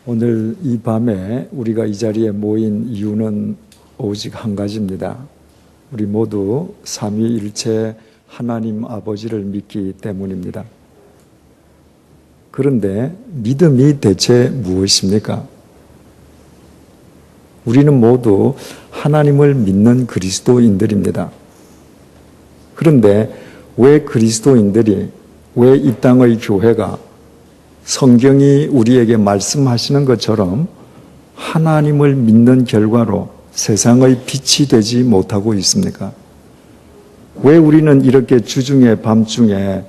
오늘 이 밤에 우리가 이 자리에 모인 이유는 오직 한 가지입니다. 우리 모두 삼위일체 하나님 아버지를 믿기 때문입니다. 그런데 믿음이 대체 무엇입니까? 우리는 모두 하나님을 믿는 그리스도인들입니다. 그런데 왜 그리스도인들이, 왜 이 땅의 교회가 성경이 우리에게 말씀하시는 것처럼 하나님을 믿는 결과로 세상의 빛이 되지 못하고 있습니까? 왜 우리는 이렇게 주중에 밤중에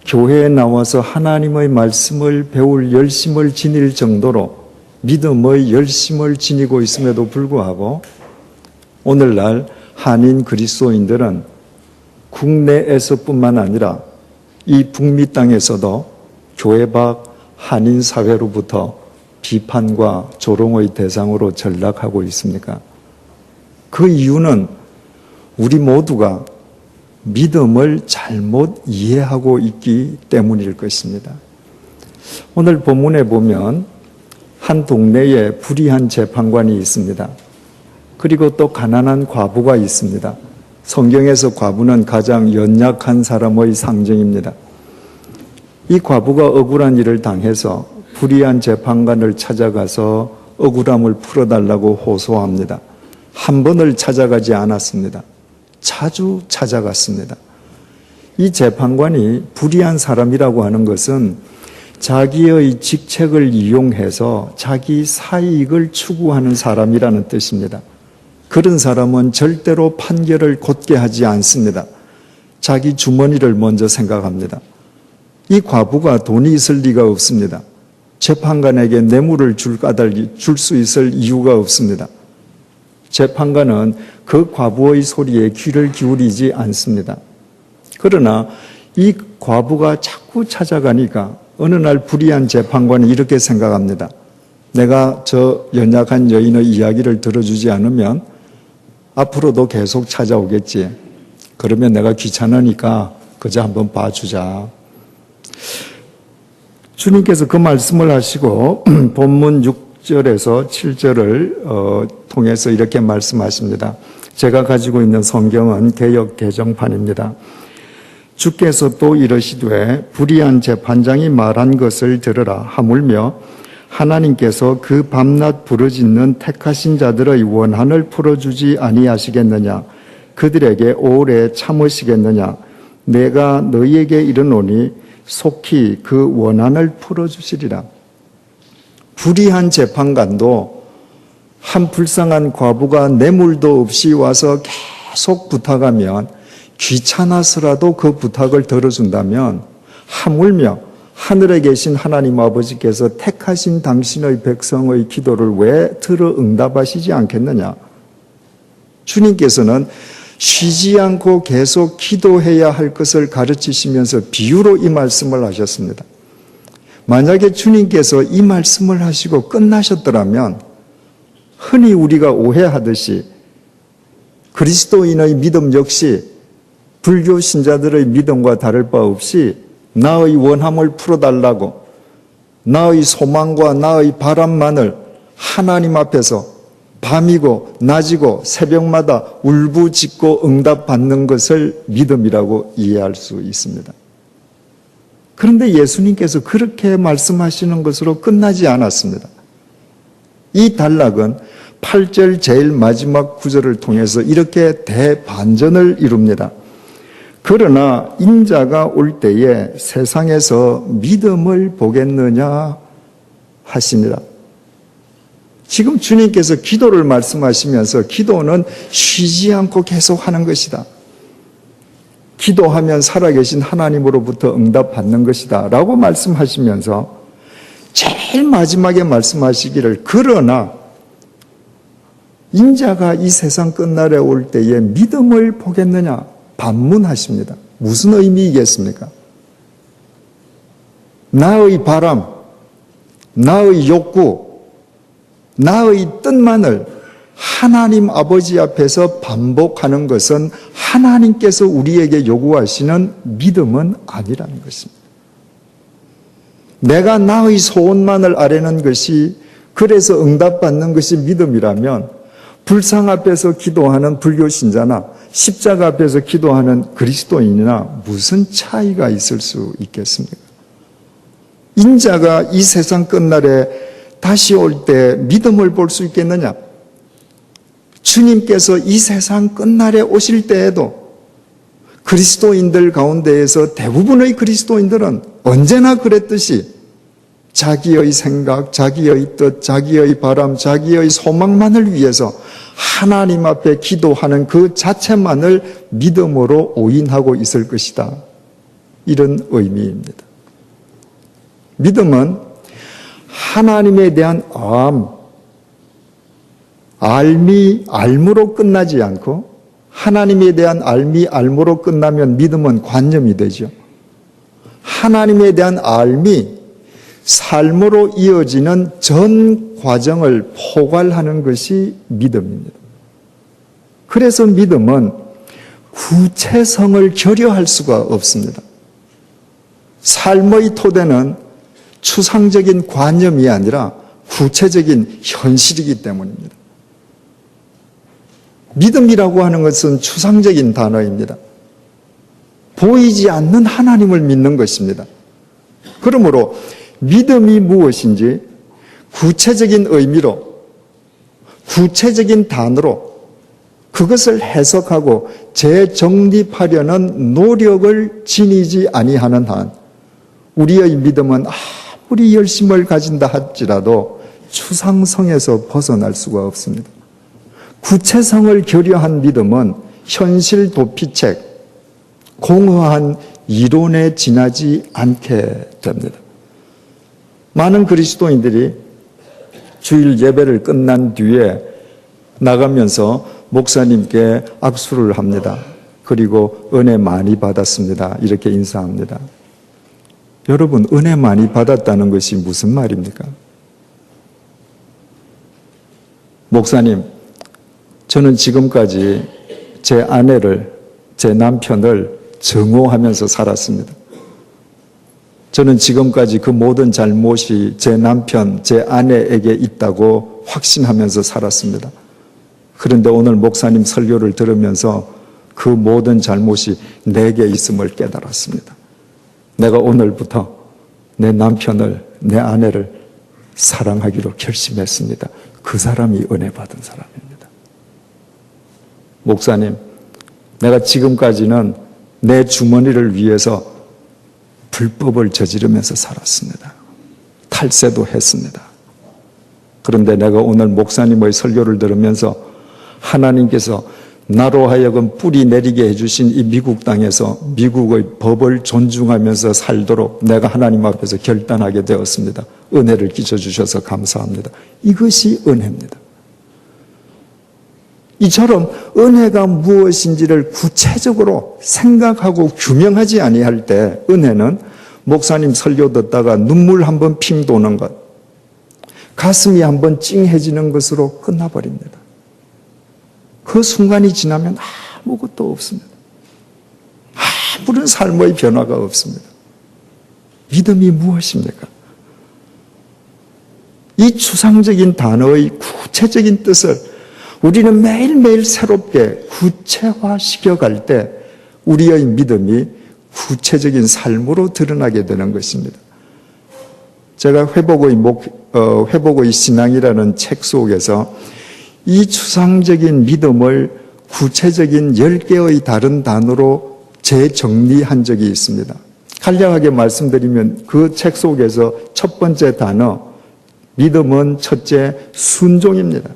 교회에 나와서 하나님의 말씀을 배울 열심을 지닐 정도로 믿음의 열심을 지니고 있음에도 불구하고 오늘날 한인 그리스도인들은 국내에서뿐만 아니라 이 북미 땅에서도 교회 밖 한인 사회로부터 비판과 조롱의 대상으로 전락하고 있습니까? 그 이유는 우리 모두가 믿음을 잘못 이해하고 있기 때문일 것입니다. 오늘 본문에 보면 한 동네에 불의한 재판관이 있습니다. 그리고 또 가난한 과부가 있습니다. 성경에서 과부는 가장 연약한 사람의 상징입니다. 이 과부가 억울한 일을 당해서 불의한 재판관을 찾아가서 억울함을 풀어달라고 호소합니다. 한 번을 찾아가지 않았습니다. 자주 찾아갔습니다. 이 재판관이 불의한 사람이라고 하는 것은 자기의 직책을 이용해서 자기 사이익을 추구하는 사람이라는 뜻입니다. 그런 사람은 절대로 판결을 곧게 하지 않습니다. 자기 주머니를 먼저 생각합니다. 이 과부가 돈이 있을 리가 없습니다. 재판관에게 뇌물을 줄 수 있을 이유가 없습니다. 재판관은 그 과부의 소리에 귀를 기울이지 않습니다. 그러나 이 과부가 자꾸 찾아가니까 어느 날 불의한 재판관이 이렇게 생각합니다. 내가 저 연약한 여인의 이야기를 들어주지 않으면 앞으로도 계속 찾아오겠지. 그러면 내가 귀찮으니까 그저 한번 봐주자. 주님께서 그 말씀을 하시고 본문 6절에서 7절을 통해서 이렇게 말씀하십니다. 제가 가지고 있는 성경은 개역 개정판입니다. 주께서 또 이러시되 불의한 재판장이 말한 것을 들으라 하물며 하나님께서 그 밤낮 부르짖는 택하신 자들의 원한을 풀어주지 아니하시겠느냐? 그들에게 오래 참으시겠느냐? 내가 너희에게 이르노니 속히 그 원한을 풀어주시리라. 불의한 재판관도 한 불쌍한 과부가 뇌물도 없이 와서 계속 부탁하면 귀찮아서라도 그 부탁을 들어준다면 하물며 하늘에 계신 하나님 아버지께서 택하신 당신의 백성의 기도를 왜 들어 응답하시지 않겠느냐? 주님께서는 쉬지 않고 계속 기도해야 할 것을 가르치시면서 비유로 이 말씀을 하셨습니다. 만약에 주님께서 이 말씀을 하시고 끝나셨더라면 흔히 우리가 오해하듯이 그리스도인의 믿음 역시 불교 신자들의 믿음과 다를 바 없이 나의 원함을 풀어달라고 나의 소망과 나의 바람만을 하나님 앞에서 밤이고 낮이고 새벽마다 울부짖고 응답받는 것을 믿음이라고 이해할 수 있습니다. 그런데 예수님께서 그렇게 말씀하시는 것으로 끝나지 않았습니다. 이 단락은 8절 제일 마지막 구절을 통해서 이렇게 대반전을 이룹니다. 그러나 인자가 올 때에 세상에서 믿음을 보겠느냐 하시니라. 지금 주님께서 기도를 말씀하시면서 기도는 쉬지 않고 계속 하는 것이다. 기도하면 살아계신 하나님으로부터 응답받는 것이다 라고 말씀하시면서 제일 마지막에 말씀하시기를 그러나 인자가 이 세상 끝날에 올 때에 믿음을 보겠느냐 반문하십니다. 무슨 의미이겠습니까? 나의 바람, 나의 욕구, 나의 뜻만을 하나님 아버지 앞에서 반복하는 것은 하나님께서 우리에게 요구하시는 믿음은 아니라는 것입니다. 내가 나의 소원만을 아뢰는 것이, 그래서 응답받는 것이 믿음이라면 불상 앞에서 기도하는 불교 신자나 십자가 앞에서 기도하는 그리스도인이나 무슨 차이가 있을 수 있겠습니까? 인자가 이 세상 끝날에 다시 올 때 믿음을 볼 수 있겠느냐? 주님께서 이 세상 끝날에 오실 때에도 그리스도인들 가운데에서 대부분의 그리스도인들은 언제나 그랬듯이 자기의 생각, 자기의 뜻, 자기의 바람, 자기의 소망만을 위해서 하나님 앞에 기도하는 그 자체만을 믿음으로 오인하고 있을 것이다. 이런 의미입니다. 믿음은 하나님에 대한 알미로 끝나지 않고, 하나님에 대한 알미로 끝나면 믿음은 관념이 되죠. 하나님에 대한 알미, 삶으로 이어지는 전 과정을 포괄하는 것이 믿음입니다. 그래서 믿음은 구체성을 결여할 수가 없습니다. 삶의 토대는 추상적인 관념이 아니라 구체적인 현실이기 때문입니다. 믿음이라고 하는 것은 추상적인 단어입니다. 보이지 않는 하나님을 믿는 것입니다. 그러므로 믿음이 무엇인지 구체적인 의미로, 구체적인 단어로 그것을 해석하고 재정립하려는 노력을 지니지 아니하는 한 우리의 믿음은 아무리 열심을 가진다 할지라도 추상성에서 벗어날 수가 없습니다. 구체성을 결여한 믿음은 현실 도피책, 공허한 이론에 지나지 않게 됩니다. 많은 그리스도인들이 주일 예배를 끝난 뒤에 나가면서 목사님께 악수를 합니다. 그리고 은혜 많이 받았습니다. 이렇게 인사합니다. 여러분, 은혜 많이 받았다는 것이 무슨 말입니까? 목사님, 저는 지금까지 제 아내를, 제 남편을 증오하면서 살았습니다. 저는 지금까지 그 모든 잘못이 제 남편, 제 아내에게 있다고 확신하면서 살았습니다. 그런데 오늘 목사님 설교를 들으면서 그 모든 잘못이 내게 있음을 깨달았습니다. 내가 오늘부터 내 남편을, 내 아내를 사랑하기로 결심했습니다. 그 사람이 은혜 받은 사람입니다. 목사님, 내가 지금까지는 내 주머니를 위해서 불법을 저지르면서 살았습니다. 탈세도 했습니다. 그런데 내가 오늘 목사님의 설교를 들으면서 하나님께서 나로 하여금 뿌리 내리게 해주신 이 미국 땅에서 미국의 법을 존중하면서 살도록 내가 하나님 앞에서 결단하게 되었습니다. 은혜를 끼쳐주셔서 감사합니다. 이것이 은혜입니다. 이처럼 은혜가 무엇인지를 구체적으로 생각하고 규명하지 아니할 때 은혜는 목사님 설교 듣다가 눈물 한번 핑 도는 것, 가슴이 한번 찡해지는 것으로 끝나버립니다. 그 순간이 지나면 아무것도 없습니다. 아무런 삶의 변화가 없습니다. 믿음이 무엇입니까? 이 추상적인 단어의 구체적인 뜻을 우리는 매일매일 새롭게 구체화시켜갈 때 우리의 믿음이 구체적인 삶으로 드러나게 되는 것입니다. 제가 회복의 신앙이라는 책 속에서 이 추상적인 믿음을 구체적인 10개의 다른 단어로 재정리한 적이 있습니다. 간략하게 말씀드리면 그 책 속에서 첫 번째 단어, 믿음은 첫째 순종입니다.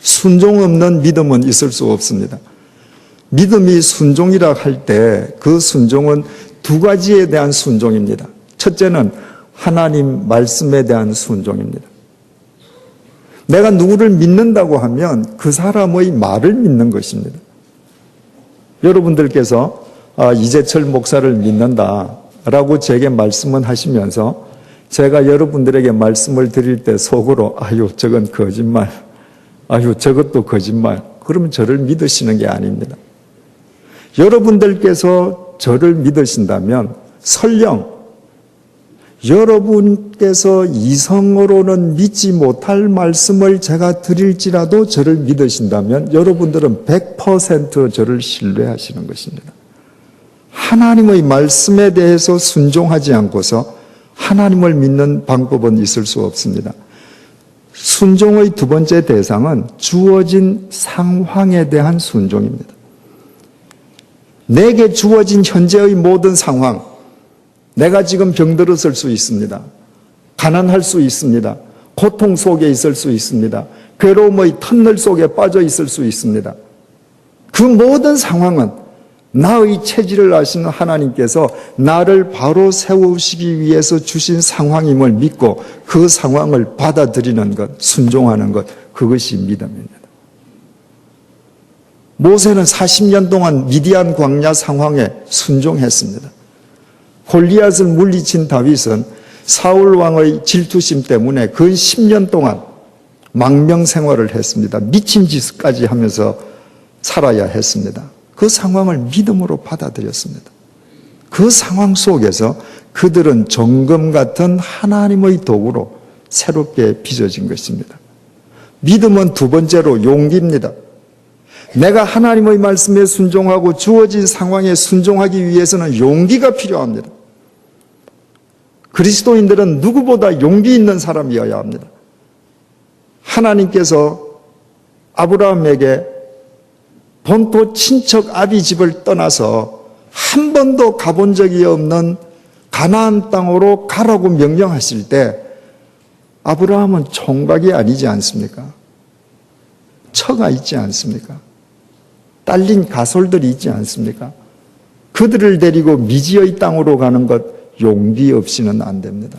순종 없는 믿음은 있을 수 없습니다. 믿음이 순종이라 할 때 그 순종은 두 가지에 대한 순종입니다. 첫째는 하나님 말씀에 대한 순종입니다. 내가 누구를 믿는다고 하면 그 사람의 말을 믿는 것입니다. 여러분들께서 이재철 목사를 믿는다라고 제게 말씀을 하시면서 제가 여러분들에게 말씀을 드릴 때 속으로 아유 저건 거짓말, 아유 저것도 거짓말, 그러면 저를 믿으시는 게 아닙니다. 여러분들께서 저를 믿으신다면 설령 여러분께서 이성으로는 믿지 못할 말씀을 제가 드릴지라도 저를 믿으신다면 여러분들은 100% 저를 신뢰하시는 것입니다. 하나님의 말씀에 대해서 순종하지 않고서 하나님을 믿는 방법은 있을 수 없습니다. 순종의 두 번째 대상은 주어진 상황에 대한 순종입니다. 내게 주어진 현재의 모든 상황, 내가 지금 병들었을 수 있습니다. 가난할 수 있습니다. 고통 속에 있을 수 있습니다. 괴로움의 터널 속에 빠져 있을 수 있습니다. 그 모든 상황은 나의 체질을 아시는 하나님께서 나를 바로 세우시기 위해서 주신 상황임을 믿고 그 상황을 받아들이는 것, 순종하는 것, 그것이 믿음입니다. 모세는 40년 동안 미디안 광야 상황에 순종했습니다. 골리앗을 물리친 다윗은 사울 왕의 질투심 때문에 근 10년 동안 망명 생활을 했습니다. 미친 짓까지 하면서 살아야 했습니다. 그 상황을 믿음으로 받아들였습니다. 그 상황 속에서 그들은 정금 같은 하나님의 도구로 새롭게 빚어진 것입니다. 믿음은 두 번째로 용기입니다. 내가 하나님의 말씀에 순종하고 주어진 상황에 순종하기 위해서는 용기가 필요합니다. 그리스도인들은 누구보다 용기 있는 사람이어야 합니다. 하나님께서 아브라함에게 본토 친척 아비 집을 떠나서 한 번도 가본 적이 없는 가나안 땅으로 가라고 명령하실 때 아브라함은 총각이 아니지 않습니까? 처가 있지 않습니까? 딸린 가솔들이 있지 않습니까? 그들을 데리고 미지의 땅으로 가는 것 용기 없이는 안 됩니다.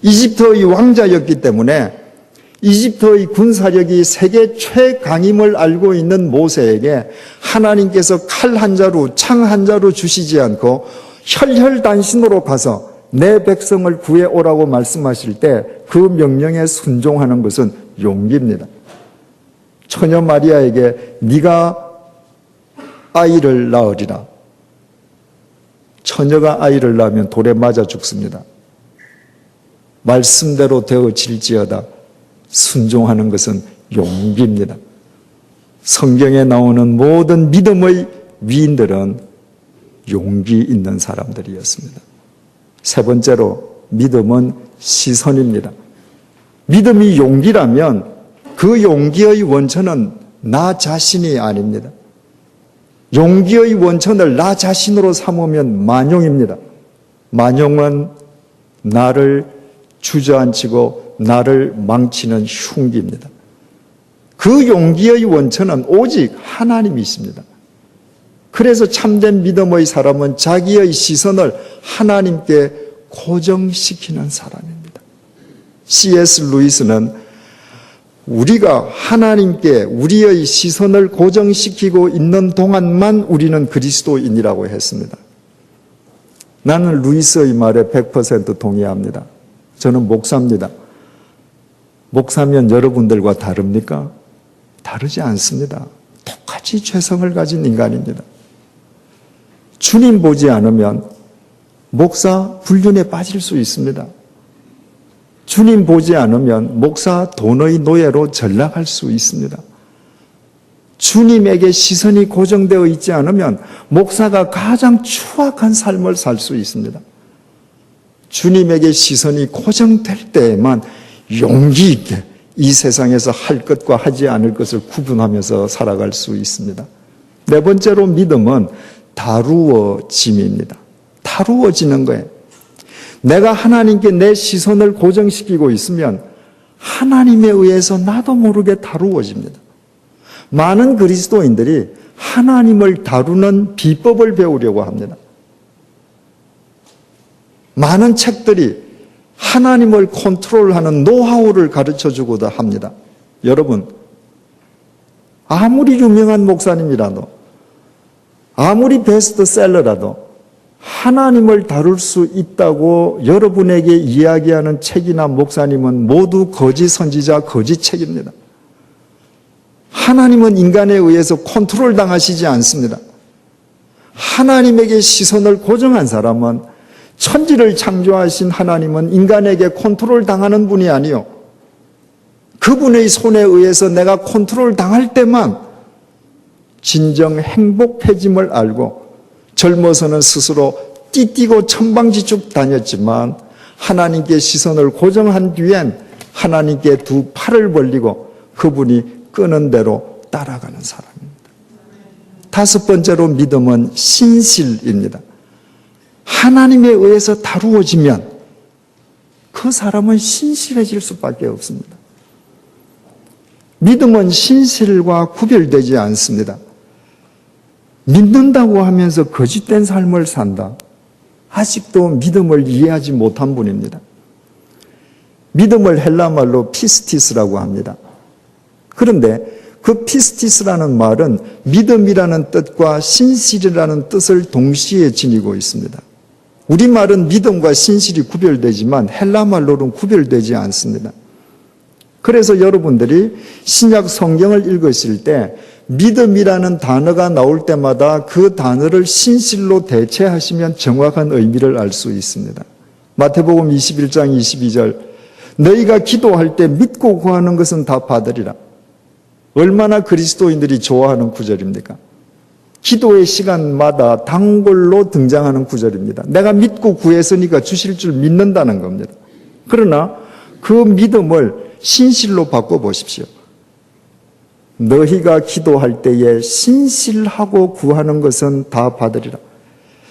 이집트의 왕자였기 때문에 이집트의 군사력이 세계 최강임을 알고 있는 모세에게 하나님께서 칼 한 자루, 창 한 자루 주시지 않고 혈혈단신으로 가서 내 백성을 구해오라고 말씀하실 때 그 명령에 순종하는 것은 용기입니다. 처녀 마리아에게 네가 아이를 낳으리라. 처녀가 아이를 낳으면 돌에 맞아 죽습니다. 말씀대로 되어질지어다. 순종하는 것은 용기입니다. 성경에 나오는 모든 믿음의 위인들은 용기 있는 사람들이었습니다. 세 번째로 믿음은 시선입니다. 믿음이 용기라면 그 용기의 원천은 나 자신이 아닙니다. 용기의 원천을 나 자신으로 삼으면 만용입니다. 만용은 나를 주저앉히고 나를 망치는 흉기입니다. 그 용기의 원천은 오직 하나님이십니다. 그래서 참된 믿음의 사람은 자기의 시선을 하나님께 고정시키는 사람입니다. C.S. 루이스는 우리가 하나님께 우리의 시선을 고정시키고 있는 동안만 우리는 그리스도인이라고 했습니다. 나는 루이스의 말에 100% 동의합니다. 저는 목사입니다. 목사면 여러분들과 다릅니까? 다르지 않습니다. 똑같이 죄성을 가진 인간입니다. 주님 보지 않으면 목사 불륜에 빠질 수 있습니다. 주님 보지 않으면 목사 돈의 노예로 전락할 수 있습니다. 주님에게 시선이 고정되어 있지 않으면 목사가 가장 추악한 삶을 살 수 있습니다. 주님에게 시선이 고정될 때에만 용기 있게 이 세상에서 할 것과 하지 않을 것을 구분하면서 살아갈 수 있습니다. 네 번째로 믿음은 다루어짐입니다. 다루어지는 거예요. 내가 하나님께 내 시선을 고정시키고 있으면 하나님에 의해서 나도 모르게 다루어집니다. 많은 그리스도인들이 하나님을 다루는 비법을 배우려고 합니다. 많은 책들이 하나님을 컨트롤하는 노하우를 가르쳐주고도 합니다. 여러분, 아무리 유명한 목사님이라도 아무리 베스트셀러라도 하나님을 다룰 수 있다고 여러분에게 이야기하는 책이나 목사님은 모두 거짓 선지자, 거짓 책입니다. 하나님은 인간에 의해서 컨트롤 당하시지 않습니다. 하나님에게 시선을 고정한 사람은 천지를 창조하신 하나님은 인간에게 컨트롤 당하는 분이 아니요. 그분의 손에 의해서 내가 컨트롤 당할 때만 진정 행복해짐을 알고 젊어서는 스스로 띠띠고 천방지축 다녔지만 하나님께 시선을 고정한 뒤엔 하나님께 두 팔을 벌리고 그분이 끄는 대로 따라가는 사람입니다. 다섯 번째로 믿음은 신실입니다. 하나님에 의해서 다루어지면 그 사람은 신실해질 수밖에 없습니다. 믿음은 신실과 구별되지 않습니다. 믿는다고 하면서 거짓된 삶을 산다. 아직도 믿음을 이해하지 못한 분입니다. 믿음을 헬라말로 피스티스라고 합니다. 그런데 그 피스티스라는 말은 믿음이라는 뜻과 신실이라는 뜻을 동시에 지니고 있습니다. 우리말은 믿음과 신실이 구별되지만 헬라말로는 구별되지 않습니다. 그래서 여러분들이 신약 성경을 읽으실 때 믿음이라는 단어가 나올 때마다 그 단어를 신실로 대체하시면 정확한 의미를 알 수 있습니다. 마태복음 21장 22절 너희가 기도할 때 믿고 구하는 것은 다 받으리라. 얼마나 그리스도인들이 좋아하는 구절입니까? 기도의 시간마다 단골로 등장하는 구절입니다. 내가 믿고 구했으니까 주실 줄 믿는다는 겁니다. 그러나 그 믿음을 신실로 바꿔보십시오. 너희가 기도할 때에 신실하고 구하는 것은 다 받으리라.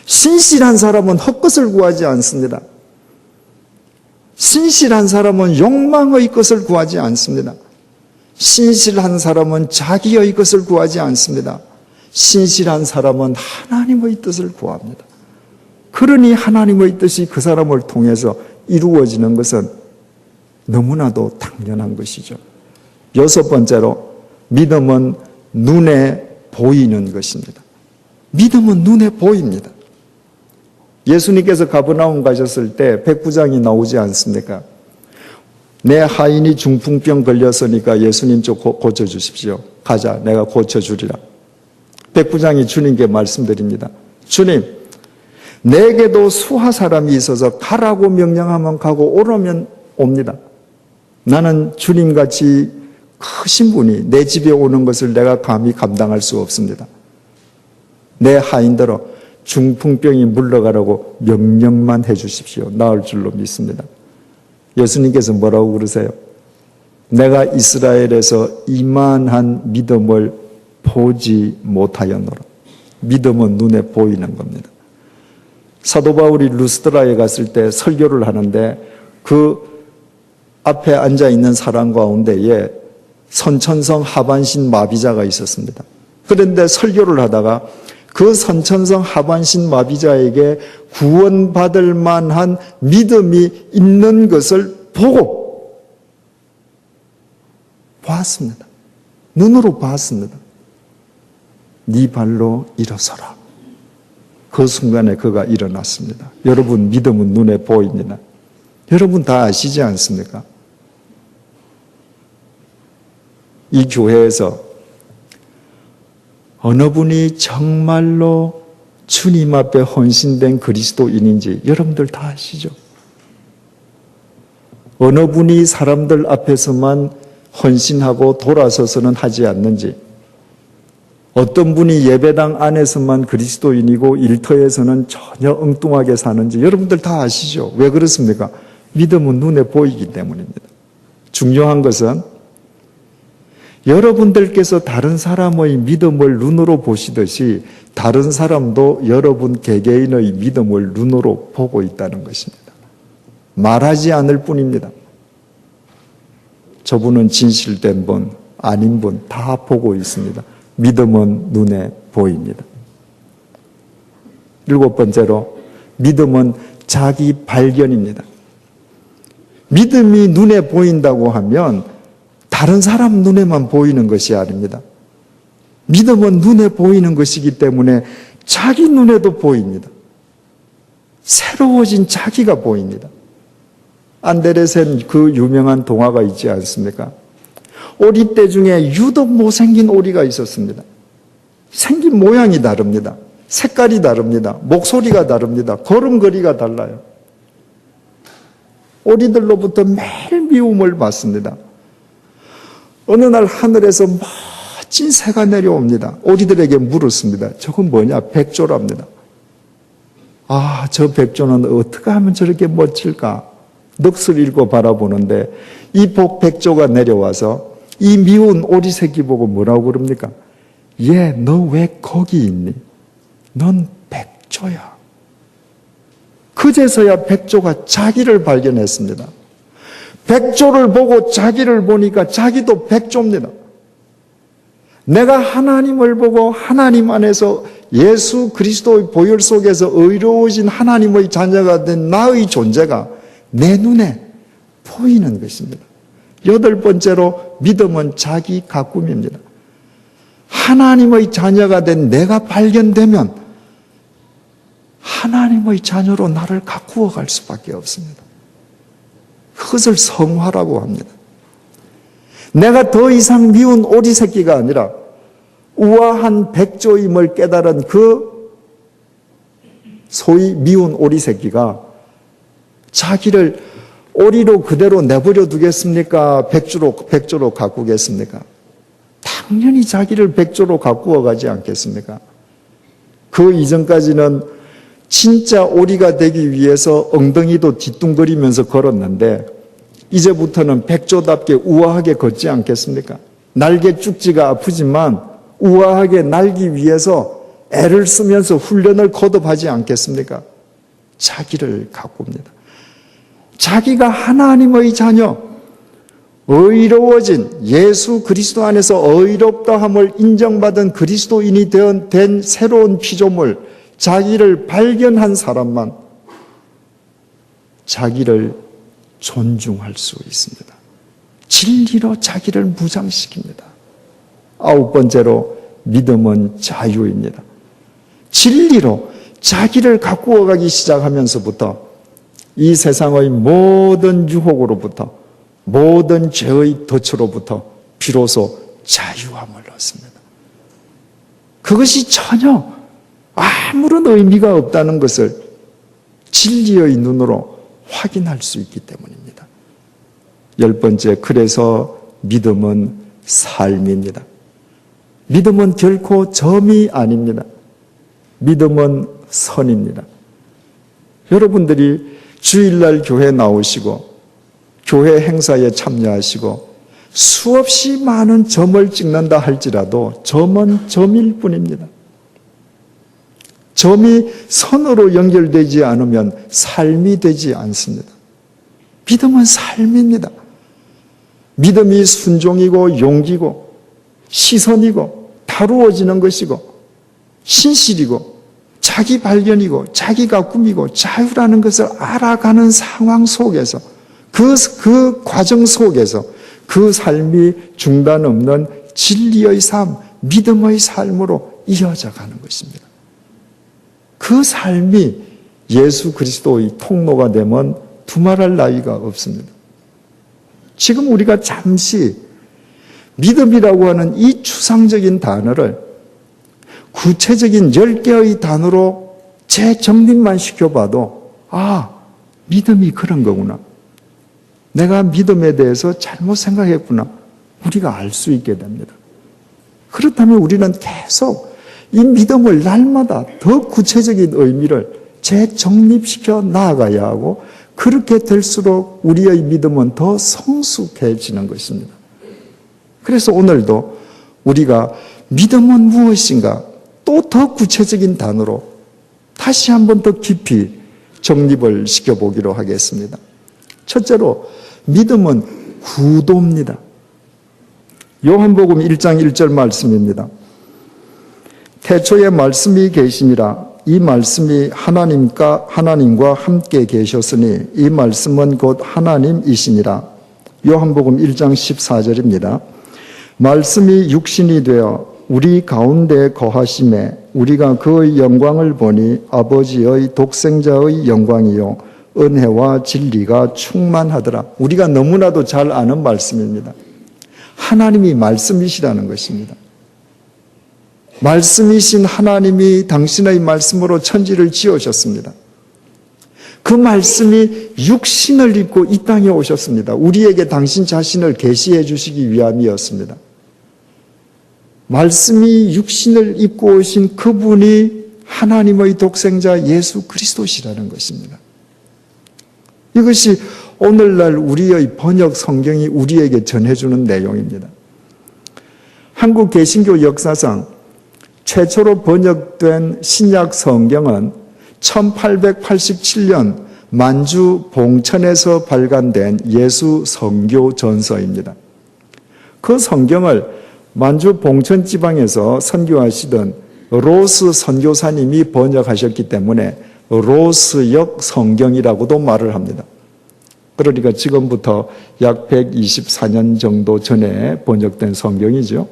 신실한 사람은 헛것을 구하지 않습니다. 신실한 사람은 욕망의 것을 구하지 않습니다. 신실한 사람은 자기의 것을 구하지 않습니다. 신실한 사람은 하나님의 뜻을 구합니다. 그러니 하나님의 뜻이 그 사람을 통해서 이루어지는 것은 너무나도 당연한 것이죠. 여섯 번째로 믿음은 눈에 보이는 것입니다. 믿음은 눈에 보입니다. 예수님께서 가버나움 가셨을 때 백부장이 나오지 않습니까? 내 하인이 중풍병 걸렸으니까 예수님 좀 고쳐주십시오. 가자, 내가 고쳐주리라. 백부장이 주님께 말씀드립니다. 주님, 내게도 수하 사람이 있어서 가라고 명령하면 가고 오라면 옵니다. 나는 주님같이 크신 분이 내 집에 오는 것을 내가 감히 감당할 수 없습니다. 내 하인들어 중풍병이 물러가라고 명령만 해 주십시오. 나을 줄로 믿습니다. 예수님께서 뭐라고 그러세요? 내가 이스라엘에서 이만한 믿음을 보지 못하였노라. 믿음은 눈에 보이는 겁니다. 사도 바울이 루스드라에 갔을 때 설교를 하는데 그 앞에 앉아있는 사람 가운데에 선천성 하반신 마비자가 있었습니다. 그런데 설교를 하다가 그 선천성 하반신 마비자에게 구원받을 만한 믿음이 있는 것을 보고 봤습니다. 눈으로 봤습니다. 네 발로 일어서라. 그 순간에 그가 일어났습니다. 여러분, 믿음은 눈에 보입니다. 여러분 다 아시지 않습니까? 이 교회에서 어느 분이 정말로 주님 앞에 헌신된 그리스도인인지 여러분들 다 아시죠? 어느 분이 사람들 앞에서만 헌신하고 돌아서서는 하지 않는지, 어떤 분이 예배당 안에서만 그리스도인이고 일터에서는 전혀 엉뚱하게 사는지 여러분들 다 아시죠? 왜 그렇습니까? 믿음은 눈에 보이기 때문입니다. 중요한 것은 여러분들께서 다른 사람의 믿음을 눈으로 보시듯이 다른 사람도 여러분 개개인의 믿음을 눈으로 보고 있다는 것입니다. 말하지 않을 뿐입니다. 저분은 진실된 분, 아닌 분 다 보고 있습니다. 믿음은 눈에 보입니다. 일곱 번째로 믿음은 자기 발견입니다. 믿음이 눈에 보인다고 하면 다른 사람 눈에만 보이는 것이 아닙니다. 믿음은 눈에 보이는 것이기 때문에 자기 눈에도 보입니다. 새로워진 자기가 보입니다. 안데르센 그 유명한 동화가 있지 않습니까? 오리떼 중에 유독 못생긴 오리가 있었습니다. 생긴 모양이 다릅니다. 색깔이 다릅니다. 목소리가 다릅니다. 걸음걸이가 달라요. 오리들로부터 매일 미움을 받습니다. 어느 날 하늘에서 멋진 새가 내려옵니다. 오리들에게 물었습니다. 저건 뭐냐? 백조랍니다. 아, 저 백조는 어떻게 하면 저렇게 멋질까? 넋을 잃고 바라보는데 이 백조가 내려와서 이 미운 오리 새끼 보고 뭐라고 그럽니까? 얘, 너 왜 거기 있니? 넌 백조야. 그제서야 백조가 자기를 발견했습니다. 백조를 보고 자기를 보니까 자기도 백조입니다. 내가 하나님을 보고 하나님 안에서 예수 그리스도의 보혈 속에서 의로워진 하나님의 자녀가 된 나의 존재가 내 눈에 보이는 것입니다. 8번째로 믿음은 자기 가꿈입니다. 하나님의 자녀가 된 내가 발견되면 하나님의 자녀로 나를 가꾸어 갈 수밖에 없습니다. 그것을 성화라고 합니다. 내가 더 이상 미운 오리 새끼가 아니라 우아한 백조임을 깨달은 그 소위 미운 오리 새끼가 자기를 오리로 그대로 내버려 두겠습니까? 백조로 가꾸겠습니까? 당연히 자기를 백조로 가꾸어 가지 않겠습니까? 그 이전까지는 진짜 오리가 되기 위해서 엉덩이도 뒤뚱거리면서 걸었는데 이제부터는 백조답게 우아하게 걷지 않겠습니까? 날개 쭉지가 아프지만 우아하게 날기 위해서 애를 쓰면서 훈련을 거듭하지 않겠습니까? 자기를 가꿉니다. 자기가 하나님의 자녀, 의로워진 예수 그리스도 안에서 의롭다함을 인정받은 그리스도인이 된 새로운 피조물, 자기를 발견한 사람만 자기를 존중할 수 있습니다. 진리로 자기를 무장시킵니다. 9번째로 믿음은 자유입니다. 진리로 자기를 가꾸어 가기 시작하면서부터 이 세상의 모든 유혹으로부터 모든 죄의 덫으로부터 비로소 자유함을 얻습니다. 그것이 전혀 아무런 의미가 없다는 것을 진리의 눈으로 확인할 수 있기 때문입니다. 10번째, 그래서 믿음은 삶입니다. 믿음은 결코 점이 아닙니다. 믿음은 선입니다. 여러분들이 주일날 교회 나오시고 교회 행사에 참여하시고 수없이 많은 점을 찍는다 할지라도 점은 점일 뿐입니다. 점이 선으로 연결되지 않으면 삶이 되지 않습니다. 믿음은 삶입니다. 믿음이 순종이고 용기고 시선이고 다루어지는 것이고 신실이고 자기 발견이고 자기가 꿈이고 자유라는 것을 알아가는 상황 속에서 그 과정 속에서 그 삶이 중단 없는 진리의 삶, 믿음의 삶으로 이어져 가는 것입니다. 그 삶이 예수 그리스도의 통로가 되면 두말할 나위가 없습니다. 지금 우리가 잠시 믿음이라고 하는 이 추상적인 단어를 구체적인 10개의 단어로 재정립만 시켜봐도 믿음이 그런 거구나. 내가 믿음에 대해서 잘못 생각했구나. 우리가 알 수 있게 됩니다. 그렇다면 우리는 계속 이 믿음을 날마다 더 구체적인 의미를 재정립시켜 나아가야 하고 그렇게 될수록 우리의 믿음은 더 성숙해지는 것입니다. 그래서 오늘도 우리가 믿음은 무엇인가 또 더 구체적인 단어로 다시 한번 더 깊이 정립을 시켜보기로 하겠습니다. 첫째로 믿음은 구도입니다. 요한복음 1장 1절 말씀입니다. 태초에 말씀이 계시니라. 이 말씀이 하나님과 함께 계셨으니 이 말씀은 곧 하나님이시니라. 요한복음 1장 14절입니다. 말씀이 육신이 되어 우리 가운데 거하심에 우리가 그의 영광을 보니 아버지의 독생자의 영광이요 은혜와 진리가 충만하더라. 우리가 너무나도 잘 아는 말씀입니다. 하나님이 말씀이시라는 것입니다. 말씀이신 하나님이 당신의 말씀으로 천지를 지으셨습니다. 그 말씀이 육신을 입고 이 땅에 오셨습니다. 우리에게 당신 자신을 계시해 주시기 위함이었습니다. 말씀이 육신을 입고 오신 그분이 하나님의 독생자 예수 그리스도시라는 것입니다. 이것이 오늘날 우리의 번역 성경이 우리에게 전해주는 내용입니다. 한국 개신교 역사상 최초로 번역된 신약 성경은 1887년 만주 봉천에서 발간된 예수 선교 전서입니다. 그 성경을 만주 봉천 지방에서 선교하시던 로스 선교사님이 번역하셨기 때문에 로스역 성경이라고도 말을 합니다. 그러니까 지금부터 약 124년 정도 전에 번역된 성경이죠.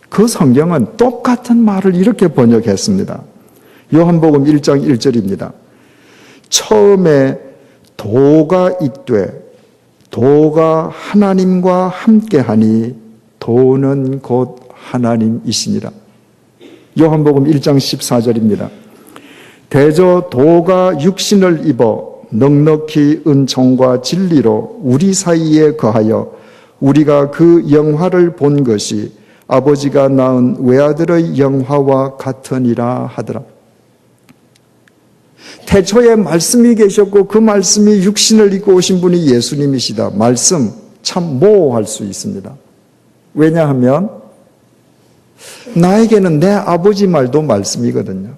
그 성경은 똑같은 말을 이렇게 번역했습니다. 요한복음 1장 1절입니다. 처음에 도가 있되 도가 하나님과 함께하니 도는 곧 하나님이시니라. 요한복음 1장 14절입니다. 대저 도가 육신을 입어 넉넉히 은총과 진리로 우리 사이에 거하여 우리가 그 영화를 본 것이 아버지가 낳은 외아들의 영화와 같으니라 하더라. 태초에 말씀이 계셨고 그 말씀이 육신을 입고 오신 분이 예수님이시다. 말씀 참 모호할 수 있습니다. 왜냐하면 나에게는 내 아버지 말도 말씀이거든요.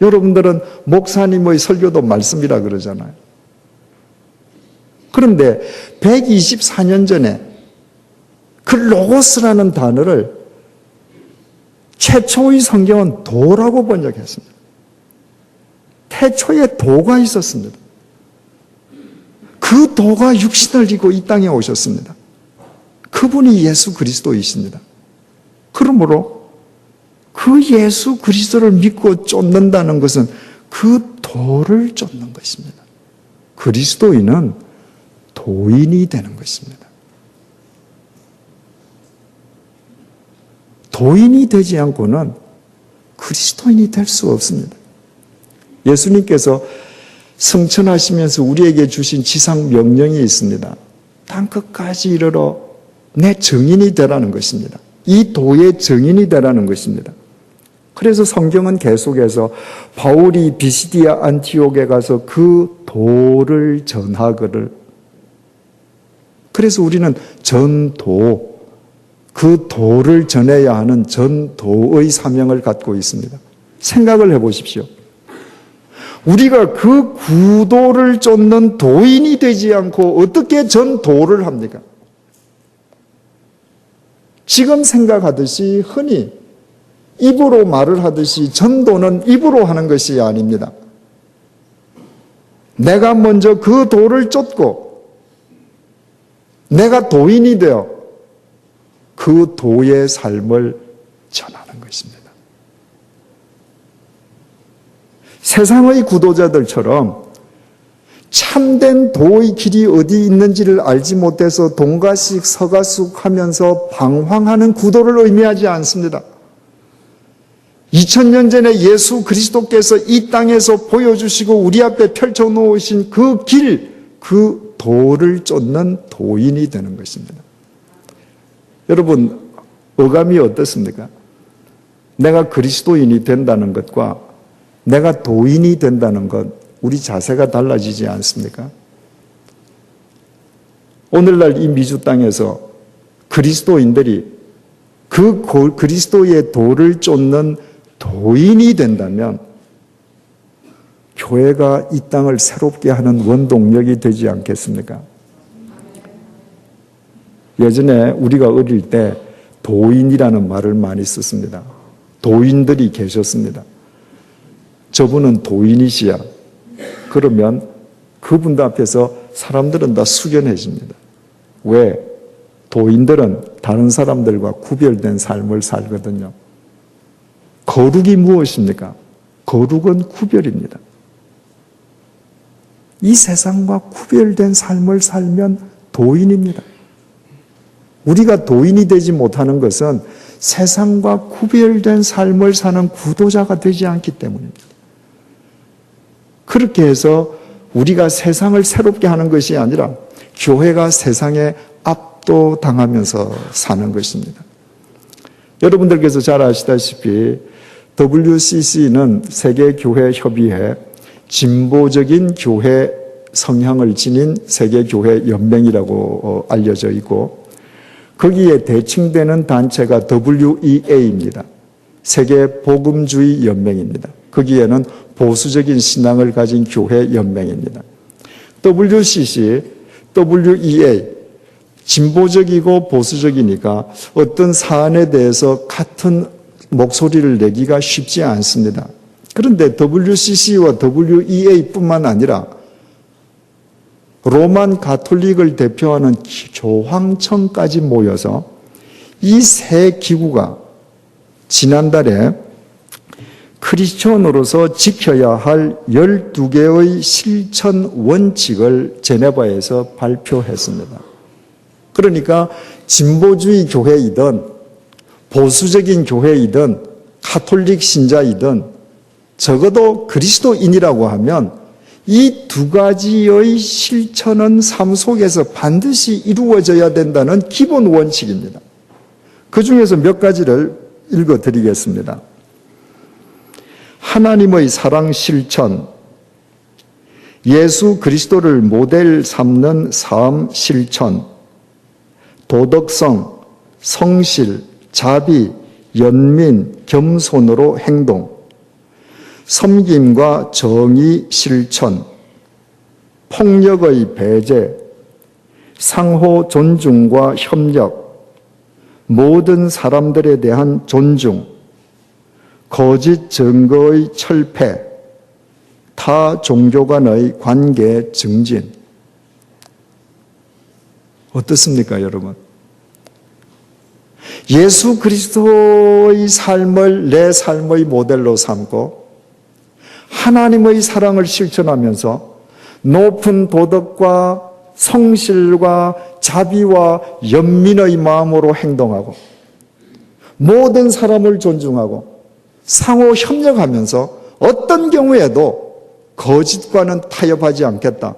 여러분들은 목사님의 설교도 말씀이라 그러잖아요. 그런데 124년 전에 그 로고스라는 단어를 최초의 성경은 도라고 번역했습니다. 태초에 도가 있었습니다. 그 도가 육신을 입고 이 땅에 오셨습니다. 그분이 예수 그리스도이십니다. 그러므로 그 예수 그리스도를 믿고 쫓는다는 것은 그 도를 쫓는 것입니다. 그리스도인은 도인이 되는 것입니다. 도인이 되지 않고는 그리스도인이 될 수 없습니다. 예수님께서 승천하시면서 우리에게 주신 지상 명령이 있습니다. 땅끝까지 이르러 내 증인이 되라는 것입니다. 이 도의 증인이 되라는 것입니다. 그래서 성경은 계속해서 바울이 비시디아 안티옥에 가서 그 도를 전하거를. 그래서 우리는 전도, 그 도를 전해야 하는 전도의 사명을 갖고 있습니다. 생각을 해보십시오. 우리가 그 구도를 쫓는 도인이 되지 않고 어떻게 전도를 합니까? 지금 생각하듯이 흔히 입으로 말을 하듯이 전도는 입으로 하는 것이 아닙니다. 내가 먼저 그 도를 쫓고 내가 도인이 되어 그 도의 삶을 전하는 것입니다. 세상의 구도자들처럼 참된 도의 길이 어디 있는지를 알지 못해서 동가식 서가숙 하면서 방황하는 구도를 의미하지 않습니다. 2000년 전에 예수 그리스도께서 이 땅에서 보여주시고 우리 앞에 펼쳐놓으신 그 길, 그 도를 쫓는 도인이 되는 것입니다. 여러분, 어감이 어떻습니까? 내가 그리스도인이 된다는 것과 내가 도인이 된다는 것, 우리 자세가 달라지지 않습니까? 오늘날 이 미주 땅에서 그리스도인들이 그 그리스도의 도를 쫓는 도인이 된다면 교회가 이 땅을 새롭게 하는 원동력이 되지 않겠습니까? 예전에 우리가 어릴 때 도인이라는 말을 많이 썼습니다. 도인들이 계셨습니다. 저분은 도인이시야. 그러면 그분들 앞에서 사람들은 다 숙연해집니다. 왜? 도인들은 다른 사람들과 구별된 삶을 살거든요. 거룩이 무엇입니까? 거룩은 구별입니다. 이 세상과 구별된 삶을 살면 도인입니다. 우리가 도인이 되지 못하는 것은 세상과 구별된 삶을 사는 구도자가 되지 않기 때문입니다. 그렇게 해서 우리가 세상을 새롭게 하는 것이 아니라 교회가 세상에 압도당하면서 사는 것입니다. 여러분들께서 잘 아시다시피 WCC는 세계교회협의회 진보적인 교회 성향을 지닌 세계교회연맹이라고 알려져 있고 거기에 대칭되는 단체가 WEA입니다. 세계복음주의 연맹입니다. 거기에는 보수적인 신앙을 가진 교회 연맹입니다. WCC, WEA, 진보적이고 보수적이니까 어떤 사안에 대해서 같은 목소리를 내기가 쉽지 않습니다. 그런데 WCC와 WEA뿐만 아니라 로만 가톨릭을 대표하는 교황청까지 모여서 이 세 기구가 지난달에 크리스천으로서 지켜야 할 12개의 실천 원칙을 제네바에서 발표했습니다. 그러니까 진보주의 교회이든 보수적인 교회이든 가톨릭 신자이든 적어도 그리스도인이라고 하면 이 두 가지의 실천은 삶 속에서 반드시 이루어져야 된다는 기본 원칙입니다. 그 중에서 몇 가지를 읽어드리겠습니다. 하나님의 사랑 실천, 예수 그리스도를 모델 삼는 삶 실천, 도덕성, 성실, 자비, 연민, 겸손으로 행동, 섬김과 정의 실천, 폭력의 배제, 상호 존중과 협력, 모든 사람들에 대한 존중, 거짓 증거의 철폐, 타 종교 간의 관계 증진. 어떻습니까, 여러분? 예수 그리스도의 삶을 내 삶의 모델로 삼고 하나님의 사랑을 실천하면서 높은 도덕과 성실과 자비와 연민의 마음으로 행동하고 모든 사람을 존중하고 상호 협력하면서 어떤 경우에도 거짓과는 타협하지 않겠다.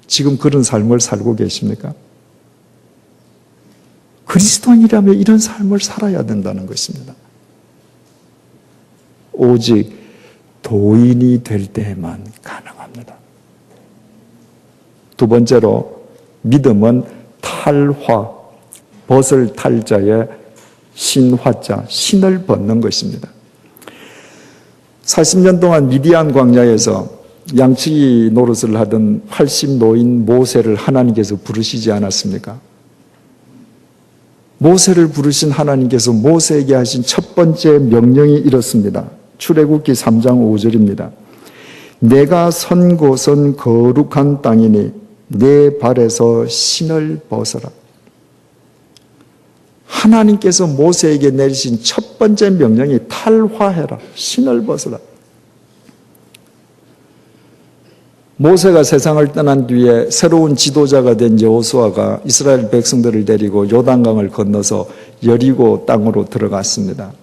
지금 그런 삶을 살고 계십니까? 그리스도인이라면 이런 삶을 살아야 된다는 것입니다. 오직 도인이 될 때만 가능합니다. 두 번째로 믿음은 탈화, 벗을 탈자에 신화자, 신을 벗는 것입니다. 40년 동안 미디안 광야에서 양치기 노릇을 하던 80노인 모세를 하나님께서 부르시지 않았습니까? 모세를 부르신 하나님께서 모세에게 하신 첫 번째 명령이 이렇습니다. 출애굽기 3장 5절입니다. 내가 선 곳은 거룩한 땅이니 내 발에서 신을 벗어라. 하나님께서 모세에게 내리신 첫 번째 명령이 탈화해라. 신을 벗어라. 모세가 세상을 떠난 뒤에 새로운 지도자가 된 여호수아가 이스라엘 백성들을 데리고 요단강을 건너서 여리고 땅으로 들어갔습니다.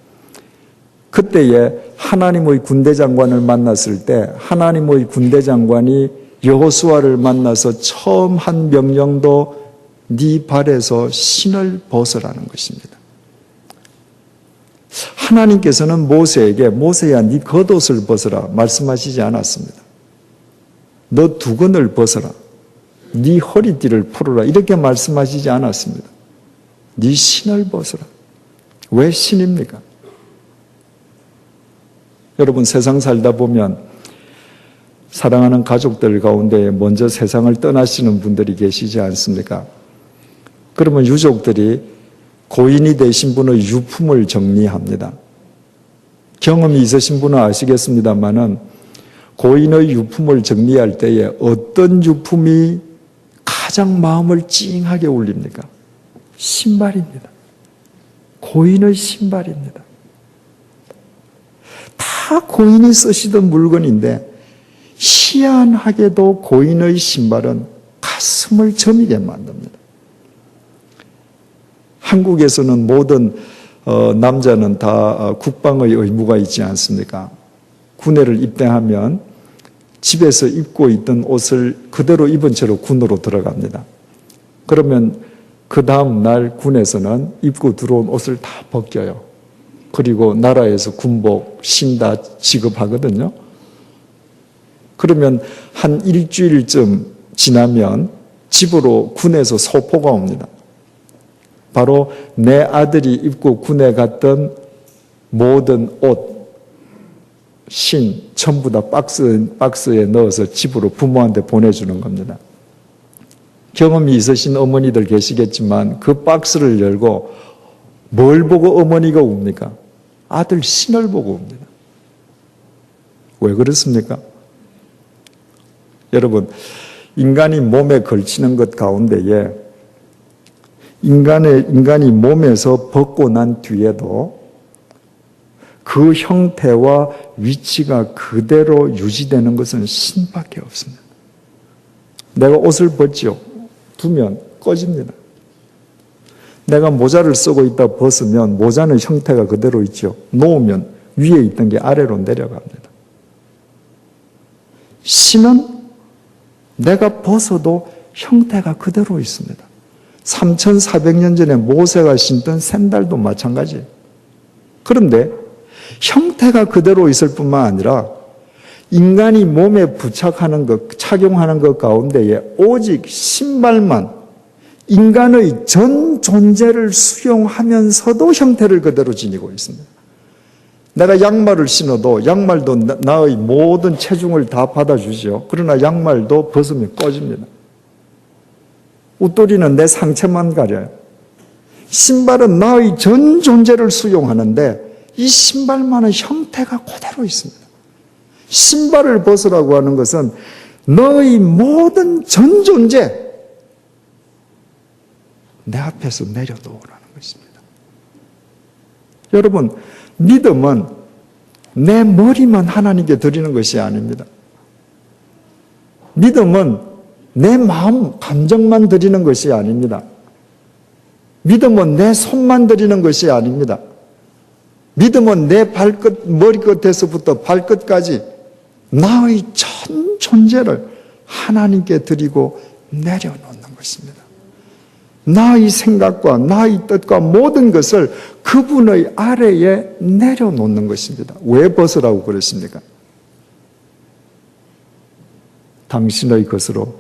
그때에 하나님의 군대 장관을 만났을 때 하나님의 군대 장관이 여호수아를 만나서 처음 한 명령도 네 발에서 신을 벗으라는 것입니다. 하나님께서는 모세에게 모세야 네 겉옷을 벗어라 말씀하시지 않았습니다. 너 두건을 벗어라. 네 허리띠를 풀어라. 이렇게 말씀하시지 않았습니다. 네 신을 벗어라. 왜 신입니까? 여러분 세상 살다 보면 사랑하는 가족들 가운데 먼저 세상을 떠나시는 분들이 계시지 않습니까? 그러면 유족들이 고인이 되신 분의 유품을 정리합니다. 경험이 있으신 분은 아시겠습니다마는 고인의 유품을 정리할 때에 어떤 유품이 가장 마음을 찡하게 울립니까? 신발입니다. 고인의 신발입니다. 다 고인이 쓰시던 물건인데 희한하게도 고인의 신발은 가슴을 저미게 만듭니다. 한국에서는 모든 남자는 다 국방의 의무가 있지 않습니까? 군대를 입대하면 집에서 입고 있던 옷을 그대로 입은 채로 군으로 들어갑니다. 그러면 그 다음 날 군에서는 입고 들어온 옷을 다 벗겨요. 그리고 나라에서 군복, 신 다 지급하거든요. 그러면 한 일주일쯤 지나면 집으로 군에서 소포가 옵니다. 바로 내 아들이 입고 군에 갔던 모든 옷, 신 전부 다 박스에 넣어서 집으로 부모한테 보내주는 겁니다. 경험이 있으신 어머니들 계시겠지만 그 박스를 열고 뭘 보고 어머니가 웁니까? 아들 신을 보고 웁니다. 왜 그렇습니까? 여러분, 인간이 몸에 걸치는 것 가운데에 인간이 몸에서 벗고 난 뒤에도 그 형태와 위치가 그대로 유지되는 것은 신밖에 없습니다. 내가 옷을 벗지요. 두면 꺼집니다. 내가 모자를 쓰고 있다 벗으면 모자는 형태가 그대로 있죠. 놓으면 위에 있던 게 아래로 내려갑니다. 신은 내가 벗어도 형태가 그대로 있습니다. 3,400년 전에 모세가 신던 샌들도 마찬가지예요. 그런데 형태가 그대로 있을 뿐만 아니라 인간이 몸에 부착하는 것, 착용하는 것 가운데에 오직 신발만 인간의 전 존재를 수용하면서도 형태를 그대로 지니고 있습니다. 내가 양말을 신어도 양말도 나의 모든 체중을 다 받아주죠. 그러나 양말도 벗으면 꺼집니다. 웃도리는 내 상체만 가려요. 신발은 나의 전 존재를 수용하는데 이 신발만은 형태가 그대로 있습니다. 신발을 벗으라고 하는 것은 너의 모든 전 존재 내 앞에서 내려놓으라는 것입니다. 여러분, 믿음은 내 머리만 하나님께 드리는 것이 아닙니다. 믿음은 내 마음, 감정만 드리는 것이 아닙니다. 믿음은 내 손만 드리는 것이 아닙니다. 믿음은 내 머리끝에서부터 발끝까지 나의 전 존재를 하나님께 드리고 내려놓는 것입니다. 나의 생각과 나의 뜻과 모든 것을 그분의 아래에 내려놓는 것입니다. 왜 벗으라고 그랬습니까? 당신의 것으로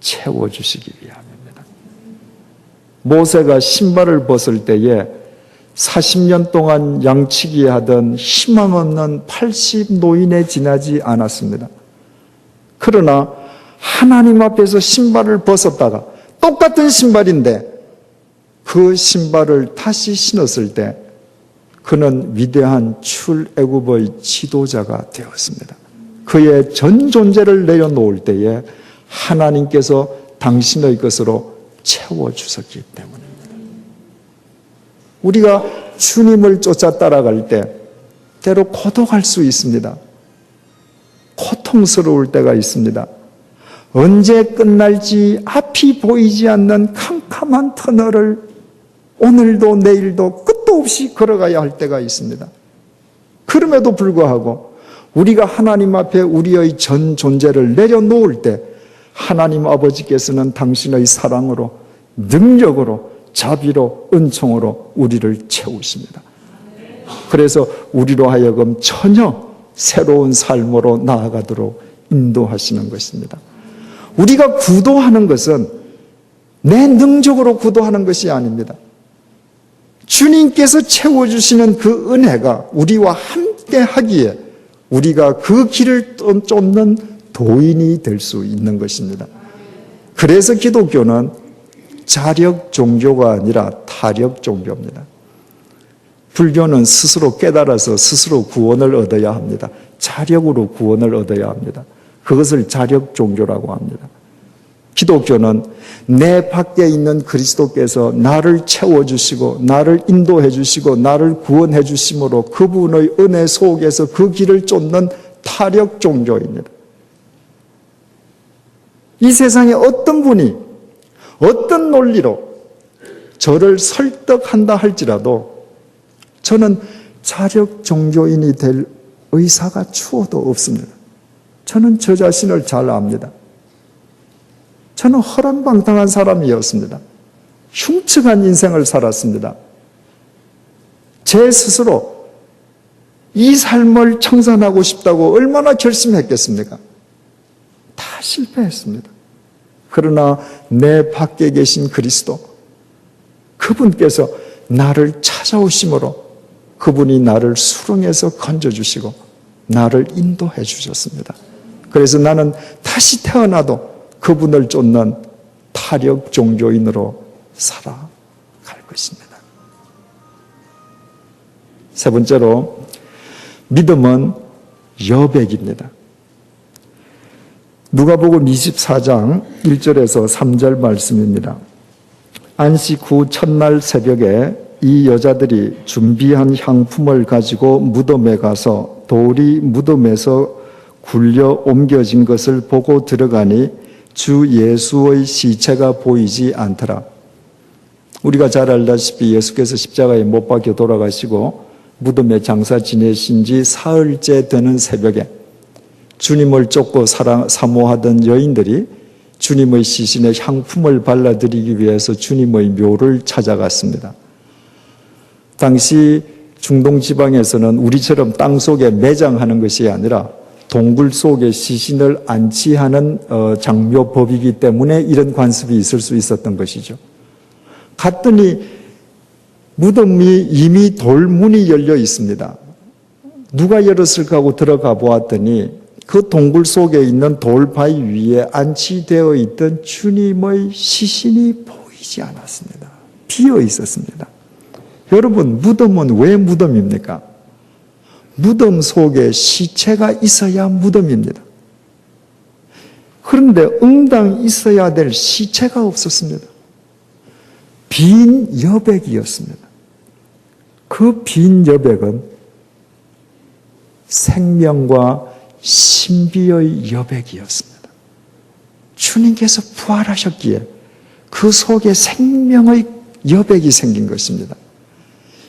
채워주시기 위함입니다. 모세가 신발을 벗을 때에 40년 동안 양치기 하던 희망 없는 80 노인에 지나지 않았습니다. 그러나 하나님 앞에서 신발을 벗었다가 똑같은 신발인데 그 신발을 다시 신었을 때 그는 위대한 출애굽의 지도자가 되었습니다. 그의 전 존재를 내려놓을 때에 하나님께서 당신의 것으로 채워주셨기 때문입니다. 우리가 주님을 쫓아 따라갈 때 때로 고독할 수 있습니다. 고통스러울 때가 있습니다. 언제 끝날지 앞이 보이지 않는 캄캄한 터널을 오늘도 내일도 끝도 없이 걸어가야 할 때가 있습니다. 그럼에도 불구하고 우리가 하나님 앞에 우리의 전 존재를 내려놓을 때 하나님 아버지께서는 당신의 사랑으로, 능력으로, 자비로, 은총으로 우리를 채우십니다. 그래서 우리로 하여금 전혀 새로운 삶으로 나아가도록 인도하시는 것입니다. 우리가 구도하는 것은 내 능력으로 구도하는 것이 아닙니다. 주님께서 채워주시는 그 은혜가 우리와 함께 하기에 우리가 그 길을 쫓는 도인이 될 수 있는 것입니다. 그래서 기독교는 자력 종교가 아니라 타력 종교입니다. 불교는 스스로 깨달아서 스스로 구원을 얻어야 합니다. 자력으로 구원을 얻어야 합니다. 그것을 자력 종교라고 합니다. 기독교는 내 밖에 있는 그리스도께서 나를 채워주시고 나를 인도해 주시고 나를 구원해 주심으로 그분의 은혜 속에서 그 길을 쫓는 타력 종교입니다. 이 세상에 어떤 분이 어떤 논리로 저를 설득한다 할지라도 저는 자력 종교인이 될 의사가 추호도 없습니다. 저는 저 자신을 잘 압니다. 저는 허랑방탕한 사람이었습니다. 흉측한 인생을 살았습니다. 제 스스로 이 삶을 청산하고 싶다고 얼마나 결심했겠습니까? 다 실패했습니다. 그러나 내 밖에 계신 그리스도, 그분께서 나를 찾아오심으로 그분이 나를 수렁에서 건져주시고 나를 인도해 주셨습니다. 그래서 나는 다시 태어나도 그분을 쫓는 타력 종교인으로 살아갈 것입니다. 세 번째로, 믿음은 여백입니다. 누가복음 24장 1절에서 3절 말씀입니다. 안식 후 첫날 새벽에 이 여자들이 준비한 향품을 가지고 무덤에 가서 돌이 무덤에서 굴려 옮겨진 것을 보고 들어가니 주 예수의 시체가 보이지 않더라. 우리가 잘 알다시피 예수께서 십자가에 못 박혀 돌아가시고 무덤에 장사 지내신 지 사흘째 되는 새벽에 주님을 쫓고 사모하던 여인들이 주님의 시신에 향품을 발라드리기 위해서 주님의 묘를 찾아갔습니다. 당시 중동 지방에서는 우리처럼 땅 속에 매장하는 것이 아니라 동굴 속에 시신을 안치하는 장묘법이기 때문에 이런 관습이 있을 수 있었던 것이죠. 갔더니 무덤이 이미 돌문이 열려 있습니다. 누가 열었을까 하고 들어가 보았더니 그 동굴 속에 있는 돌바위 위에 안치되어 있던 주님의 시신이 보이지 않았습니다. 비어 있었습니다. 여러분, 무덤은 왜 무덤입니까? 무덤 속에 시체가 있어야 무덤입니다. 그런데 응당 있어야 될 시체가 없었습니다. 빈 여백이었습니다. 그 빈 여백은 생명과 신비의 여백이었습니다. 주님께서 부활하셨기에 그 속에 생명의 여백이 생긴 것입니다.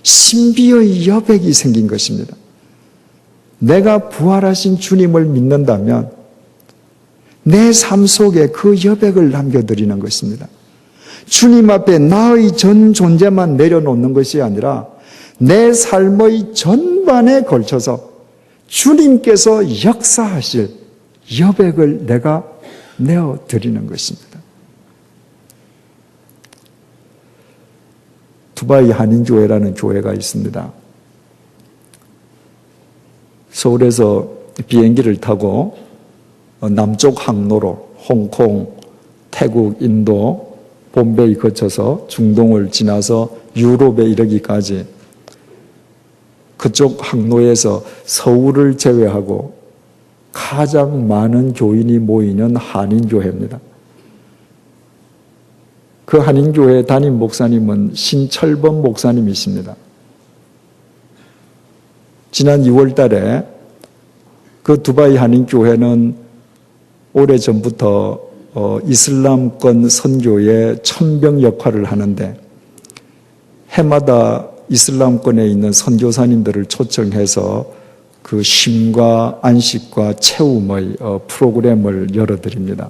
신비의 여백이 생긴 것입니다. 내가 부활하신 주님을 믿는다면 내 삶 속에 그 여백을 남겨드리는 것입니다. 주님 앞에 나의 전 존재만 내려놓는 것이 아니라 내 삶의 전반에 걸쳐서 주님께서 역사하실 여백을 내가 내어드리는 것입니다. 두바이 한인교회라는 교회가 있습니다. 서울에서 비행기를 타고 남쪽 항로로 홍콩, 태국, 인도, bombe이 거쳐서 중동을 지나서 유럽에 이르기까지 그쪽 항로에서 서울을 제외하고 가장 많은 교인이 모이는 한인교회입니다. 그 한인교회 담임 목사님은 신철범 목사님이십니다. 지난 2월 달에 그 두바이 한인교회는 오래전부터 이슬람권 선교의 천병 역할을 하는데 해마다 이슬람권에 있는 선교사님들을 초청해서 그 쉼과 안식과 체험의 프로그램을 열어드립니다.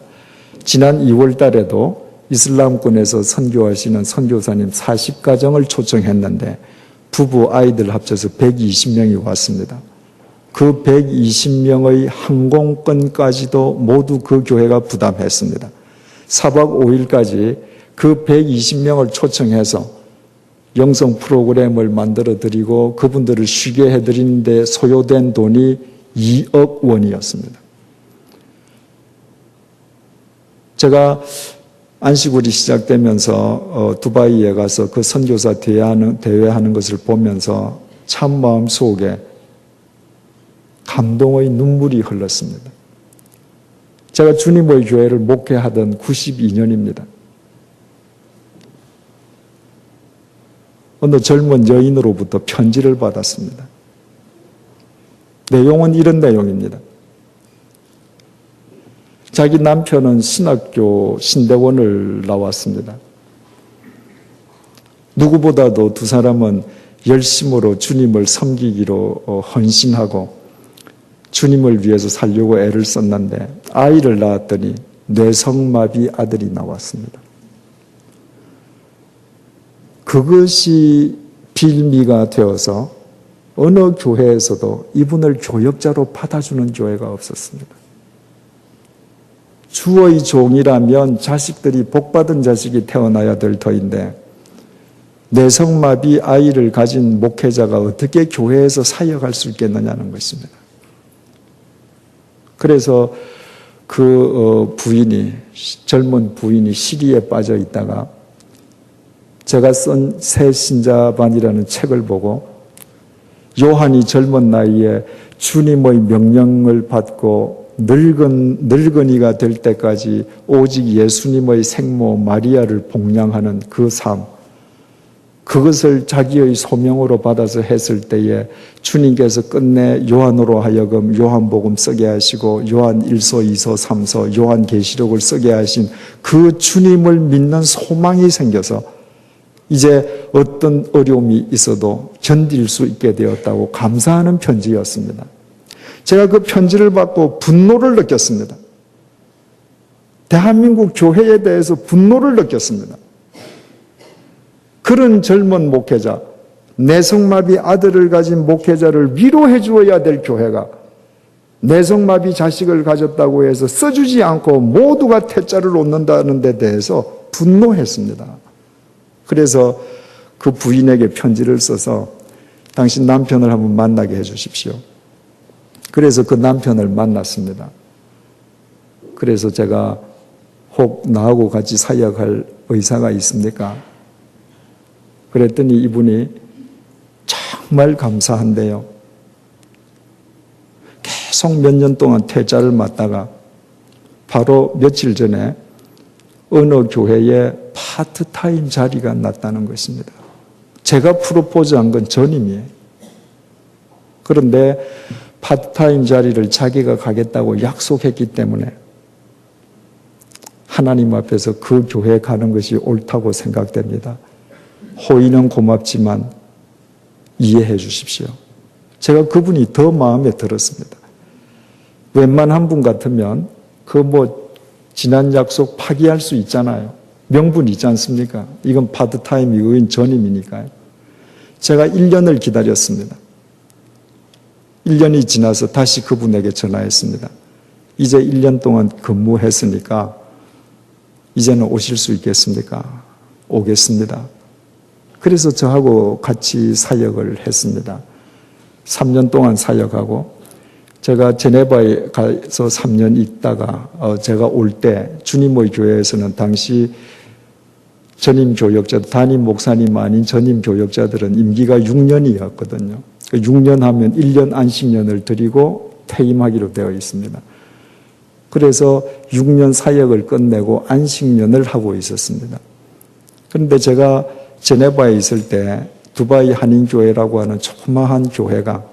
지난 2월 달에도 이슬람권에서 선교하시는 선교사님 40가정을 초청했는데 부부 아이들 합쳐서 120명이 왔습니다. 그 120명의 항공권까지도 모두 그 교회가 부담했습니다. 4박 5일까지 그 120명을 초청해서 영성 프로그램을 만들어드리고 그분들을 쉬게 해드리는데 소요된 돈이 2억 원이었습니다. 제가 안식일이 시작되면서 두바이에 가서 그 선교사 대회하는 것을 보면서 참 마음속에 감동의 눈물이 흘렀습니다. 제가 주님의 교회를 목회하던 92년입니다. 어느 젊은 여인으로부터 편지를 받았습니다. 내용은 이런 내용입니다. 자기 남편은 신학교 신대원을 나왔습니다. 누구보다도 두 사람은 열심으로 주님을 섬기기로 헌신하고 주님을 위해서 살려고 애를 썼는데 아이를 낳았더니 뇌성마비 아들이 나왔습니다. 그것이 빌미가 되어서 어느 교회에서도 이분을 교역자로 받아주는 교회가 없었습니다. 주의 종이라면 자식들이 복받은 자식이 태어나야 될 터인데 뇌성마비 아이를 가진 목회자가 어떻게 교회에서 사역할 수 있겠느냐는 것입니다. 그래서 그 젊은 부인이 시리에 빠져 있다가 제가 쓴 새 신자반이라는 책을 보고 요한이 젊은 나이에 주님의 명령을 받고 늙은이가 될 때까지 오직 예수님의 생모 마리아를 복양하는 그 삶, 그것을 자기의 소명으로 받아서 했을 때에 주님께서 끝내 요한으로 하여금 요한복음 쓰게 하시고 요한 1서, 2서, 3서, 요한계시록을 쓰게 하신 그 주님을 믿는 소망이 생겨서 이제 어떤 어려움이 있어도 견딜 수 있게 되었다고 감사하는 편지였습니다. 제가 그 편지를 받고 분노를 느꼈습니다. 대한민국 교회에 대해서 분노를 느꼈습니다. 그런 젊은 목회자, 뇌성마비 아들을 가진 목회자를 위로해 주어야 될 교회가 뇌성마비 자식을 가졌다고 해서 써주지 않고 모두가 퇴짜를 놓는다는 데 대해서 분노했습니다. 그래서 그 부인에게 편지를 써서 당신 남편을 한번 만나게 해 주십시오. 그래서 그 남편을 만났습니다. 그래서 제가 혹 나하고 같이 사역할 의사가 있습니까? 그랬더니 이분이 정말 감사한데요. 계속 몇 년 동안 퇴짜를 맞다가 바로 며칠 전에 어느 교회에 파트타임 자리가 났다는 것입니다. 제가 프로포즈한 건 전임이에요. 그런데 파트타임 자리를 자기가 가겠다고 약속했기 때문에 하나님 앞에서 그 교회에 가는 것이 옳다고 생각됩니다. 호의는 고맙지만 이해해 주십시오. 제가 그분이 더 마음에 들었습니다. 웬만한 분 같으면 지난 약속 파기할 수 있잖아요. 명분 있지 않습니까? 이건 파트타임이고 이건 전임이니까요. 제가 1년을 기다렸습니다. 1년이 지나서 다시 그분에게 전화했습니다. 이제 1년 동안 근무했으니까 이제는 오실 수 있겠습니까? 오겠습니다. 그래서 저하고 같이 사역을 했습니다. 3년 동안 사역하고 제가 제네바에 가서 3년 있다가 제가 올 때 주님의 교회에서는 당시 전임 교역자들, 담임 목사님 아닌 전임 교역자들은 임기가 6년이었거든요. 6년 하면 1년 안식년을 드리고 퇴임하기로 되어 있습니다. 그래서 6년 사역을 끝내고 안식년을 하고 있었습니다. 그런데 제가 제네바에 있을 때 두바이 한인교회라고 하는 조그마한 교회가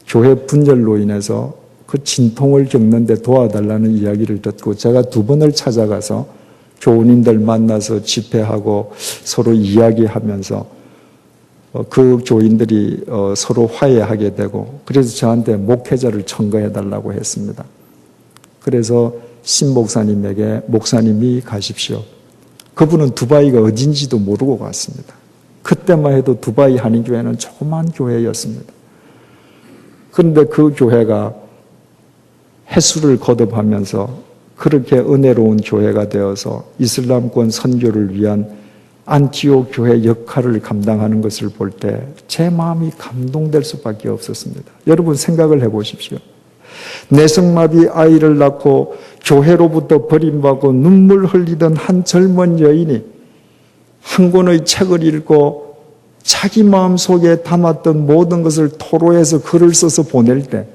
교회 분열로 인해서 그 진통을 겪는데 도와달라는 이야기를 듣고 제가 2번을 찾아가서 교우님들 만나서 집회하고 서로 이야기하면서 그 교인들이 서로 화해하게 되고 그래서 저한테 목회자를 청구해달라고 했습니다. 그래서 신 목사님에게 목사님이 가십시오. 그분은 두바이가 어딘지도 모르고 갔습니다. 그때만 해도 두바이 한인교회는 조그만 교회였습니다. 그런데 그 교회가 횟수를 거듭하면서 그렇게 은혜로운 교회가 되어서 이슬람권 선교를 위한 안티옥 교회 역할을 감당하는 것을 볼 때 제 마음이 감동될 수밖에 없었습니다. 여러분 생각을 해보십시오. 뇌성마비 아이를 낳고 교회로부터 버림받고 눈물 흘리던 한 젊은 여인이 한 권의 책을 읽고 자기 마음속에 담았던 모든 것을 토로해서 글을 써서 보낼 때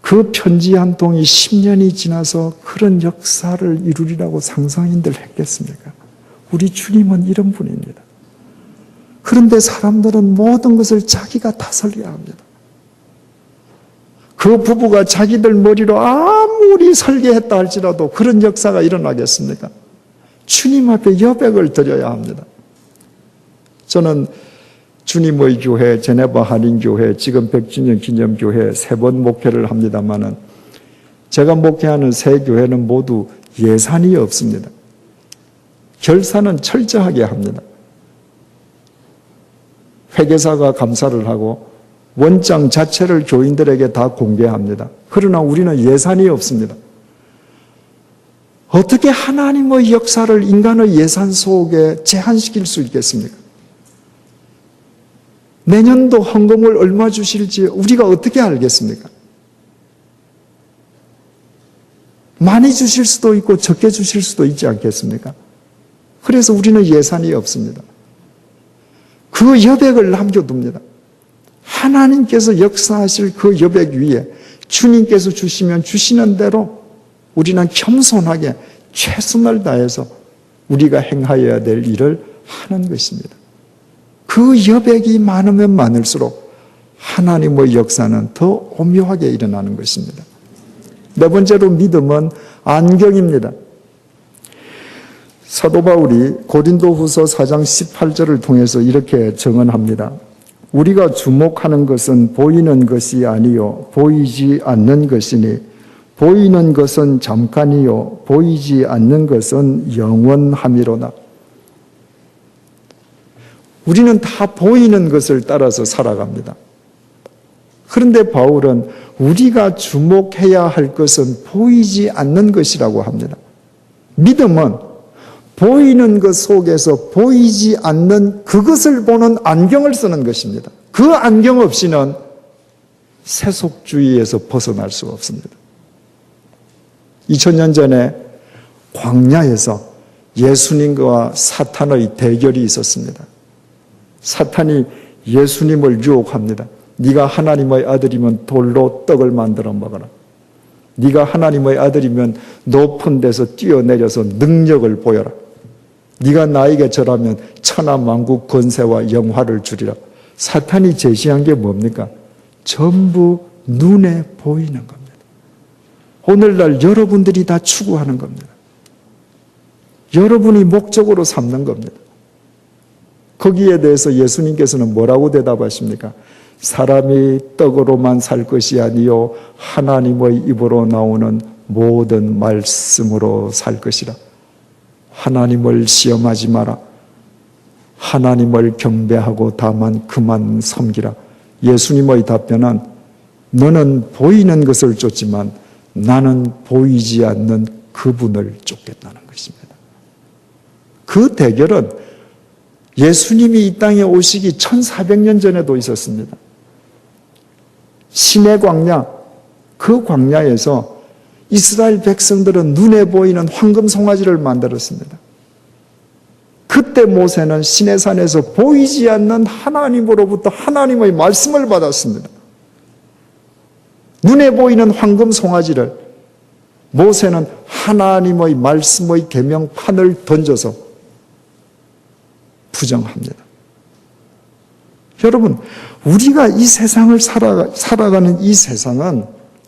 그 편지 한 통이 10년이 지나서 그런 역사를 이루리라고 상상인들 했겠습니까? 우리 주님은 이런 분입니다. 그런데 사람들은 모든 것을 자기가 다스려야 합니다. 그 부부가 자기들 머리로 아무리 설계했다 할지라도 그런 역사가 일어나겠습니까? 주님 앞에 여백을 드려야 합니다. 저는 주님의 교회, 제네바 한인교회, 지금 100주년 기념교회 3번 목회를 합니다마는 제가 목회하는 세 교회는 모두 예산이 없습니다. 결산은 철저하게 합니다. 회계사가 감사를 하고 원장 자체를 교인들에게 다 공개합니다. 그러나 우리는 예산이 없습니다. 어떻게 하나님의 역사를 인간의 예산 속에 제한시킬 수 있겠습니까? 내년도 헌금을 얼마 주실지 우리가 어떻게 알겠습니까? 많이 주실 수도 있고 적게 주실 수도 있지 않겠습니까? 그래서 우리는 예산이 없습니다. 그 여백을 남겨둡니다. 하나님께서 역사하실 그 여백 위에 주님께서 주시면 주시는 대로 우리는 겸손하게 최선을 다해서 우리가 행하여야 될 일을 하는 것입니다. 그 여백이 많으면 많을수록 하나님의 역사는 더 오묘하게 일어나는 것입니다. 네 번째로 믿음은 안경입니다. 사도 바울이 고린도후서 4장 18절을 통해서 이렇게 증언합니다. 우리가 주목하는 것은 보이는 것이 아니요 보이지 않는 것이니 보이는 것은 잠깐이요 보이지 않는 것은 영원함이로다. 우리는 다 보이는 것을 따라서 살아갑니다. 그런데 바울은 우리가 주목해야 할 것은 보이지 않는 것이라고 합니다. 믿음은 보이는 것 속에서 보이지 않는 그것을 보는 안경을 쓰는 것입니다. 그 안경 없이는 세속주의에서 벗어날 수가 없습니다. 2000년 전에 광야에서 예수님과 사탄의 대결이 있었습니다. 사탄이 예수님을 유혹합니다. 네가 하나님의 아들이면 돌로 떡을 만들어 먹어라. 네가 하나님의 아들이면 높은 데서 뛰어내려서 능력을 보여라. 네가 나에게 절하면 천하만국 권세와 영화를 주리라. 사탄이 제시한 게 뭡니까? 전부 눈에 보이는 겁니다. 오늘날 여러분들이 다 추구하는 겁니다. 여러분이 목적으로 삼는 겁니다. 거기에 대해서 예수님께서는 뭐라고 대답하십니까? 사람이 떡으로만 살 것이 아니요 하나님의 입으로 나오는 모든 말씀으로 살 것이라. 하나님을 시험하지 마라. 하나님을 경배하고 다만 그만 섬기라. 예수님의 답변은 너는 보이는 것을 쫓지만 나는 보이지 않는 그분을 쫓겠다는 것입니다. 그 대결은 예수님이 이 땅에 오시기 1400년 전에도 있었습니다. 시내 광야, 그 광야에서 이스라엘 백성들은 눈에 보이는 황금 송아지를 만들었습니다. 그때 모세는 시내산에서 보이지 않는 하나님으로부터 하나님의 말씀을 받았습니다. 눈에 보이는 황금 송아지를 모세는 하나님의 말씀의 계명판을 던져서 부정합니다. 여러분, 우리가 이 세상을 살아가는 이 세상은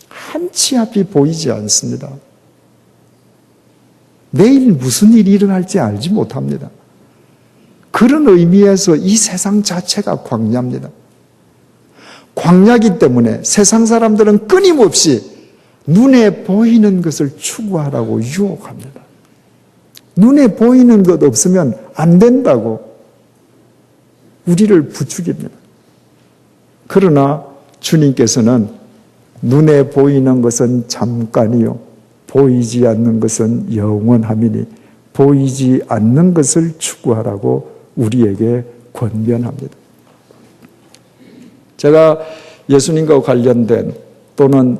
한치 앞이 보이지 않습니다. 내일 무슨 일이 일어날지 알지 못합니다. 그런 의미에서 이 세상 자체가 광야입니다. 광야이기 때문에 세상 사람들은 끊임없이 눈에 보이는 것을 추구하라고 유혹합니다. 눈에 보이는 것 없으면 안 된다고 우리를 부추깁니다. 그러나 주님께서는 눈에 보이는 것은 잠깐이요 보이지 않는 것은 영원함이니 보이지 않는 것을 추구하라고 우리에게 권면합니다. 제가 예수님과 관련된 또는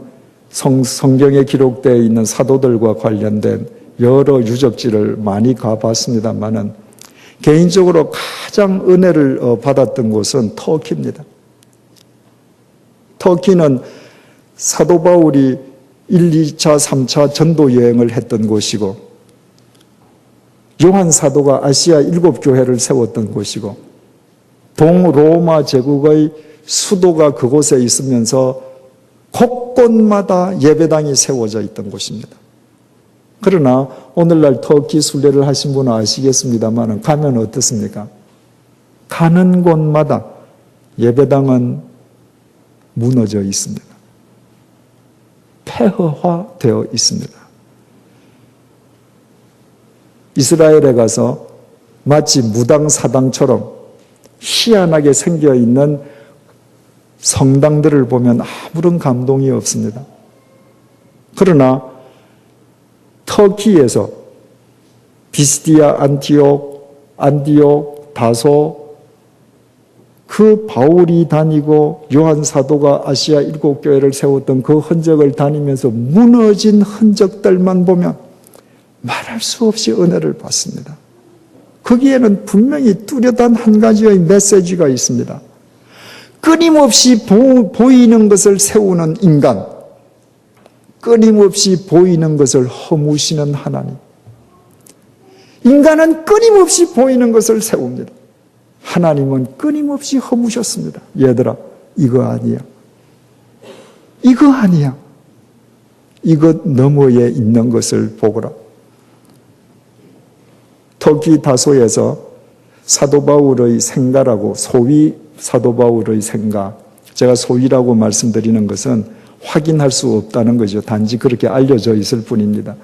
성경에 기록되어 있는 사도들과 관련된 여러 유적지를 많이 가봤습니다만은 개인적으로 가장 은혜를 받았던 곳은 터키입니다. 터키는 사도 바울이 1, 2차, 3차 전도 여행을 했던 곳이고 요한 사도가 아시아 7교회를 세웠던 곳이고 동로마 제국의 수도가 그곳에 있으면서 곳곳마다 예배당이 세워져 있던 곳입니다. 그러나 오늘날 터키 순례를 하신 분은 아시겠습니다만 가면 어떻습니까? 가는 곳마다 예배당은 무너져 있습니다. 폐허화되어 있습니다. 이스라엘에 가서 마치 무당사당처럼 희한하게 생겨 있는 성당들을 보면 아무런 감동이 없습니다. 그러나 터키에서 비스디아, 안디옥, 다소, 그 바울이 다니고 요한 사도가 아시아 7교회를 세웠던 그 흔적을 다니면서 무너진 흔적들만 보면 말할 수 없이 은혜를 받습니다. 거기에는 분명히 뚜렷한 한 가지의 메시지가 있습니다. 끊임없이 보이는 것을 세우는 인간, 끊임없이 보이는 것을 허무시는 하나님. 인간은 끊임없이 보이는 것을 세웁니다. 하나님은 끊임없이 허무셨습니다. 얘들아, 이거 아니야. 이거 아니야. 이것 너머에 있는 것을 보거라. 터키 다소에서 사도 바울의 생가라고, 소위 사도 바울의 생가, 제가 소위라고 말씀드리는 것은 확인할 수 없다는 거죠. 단지 그렇게 알려져 있을 뿐입니다.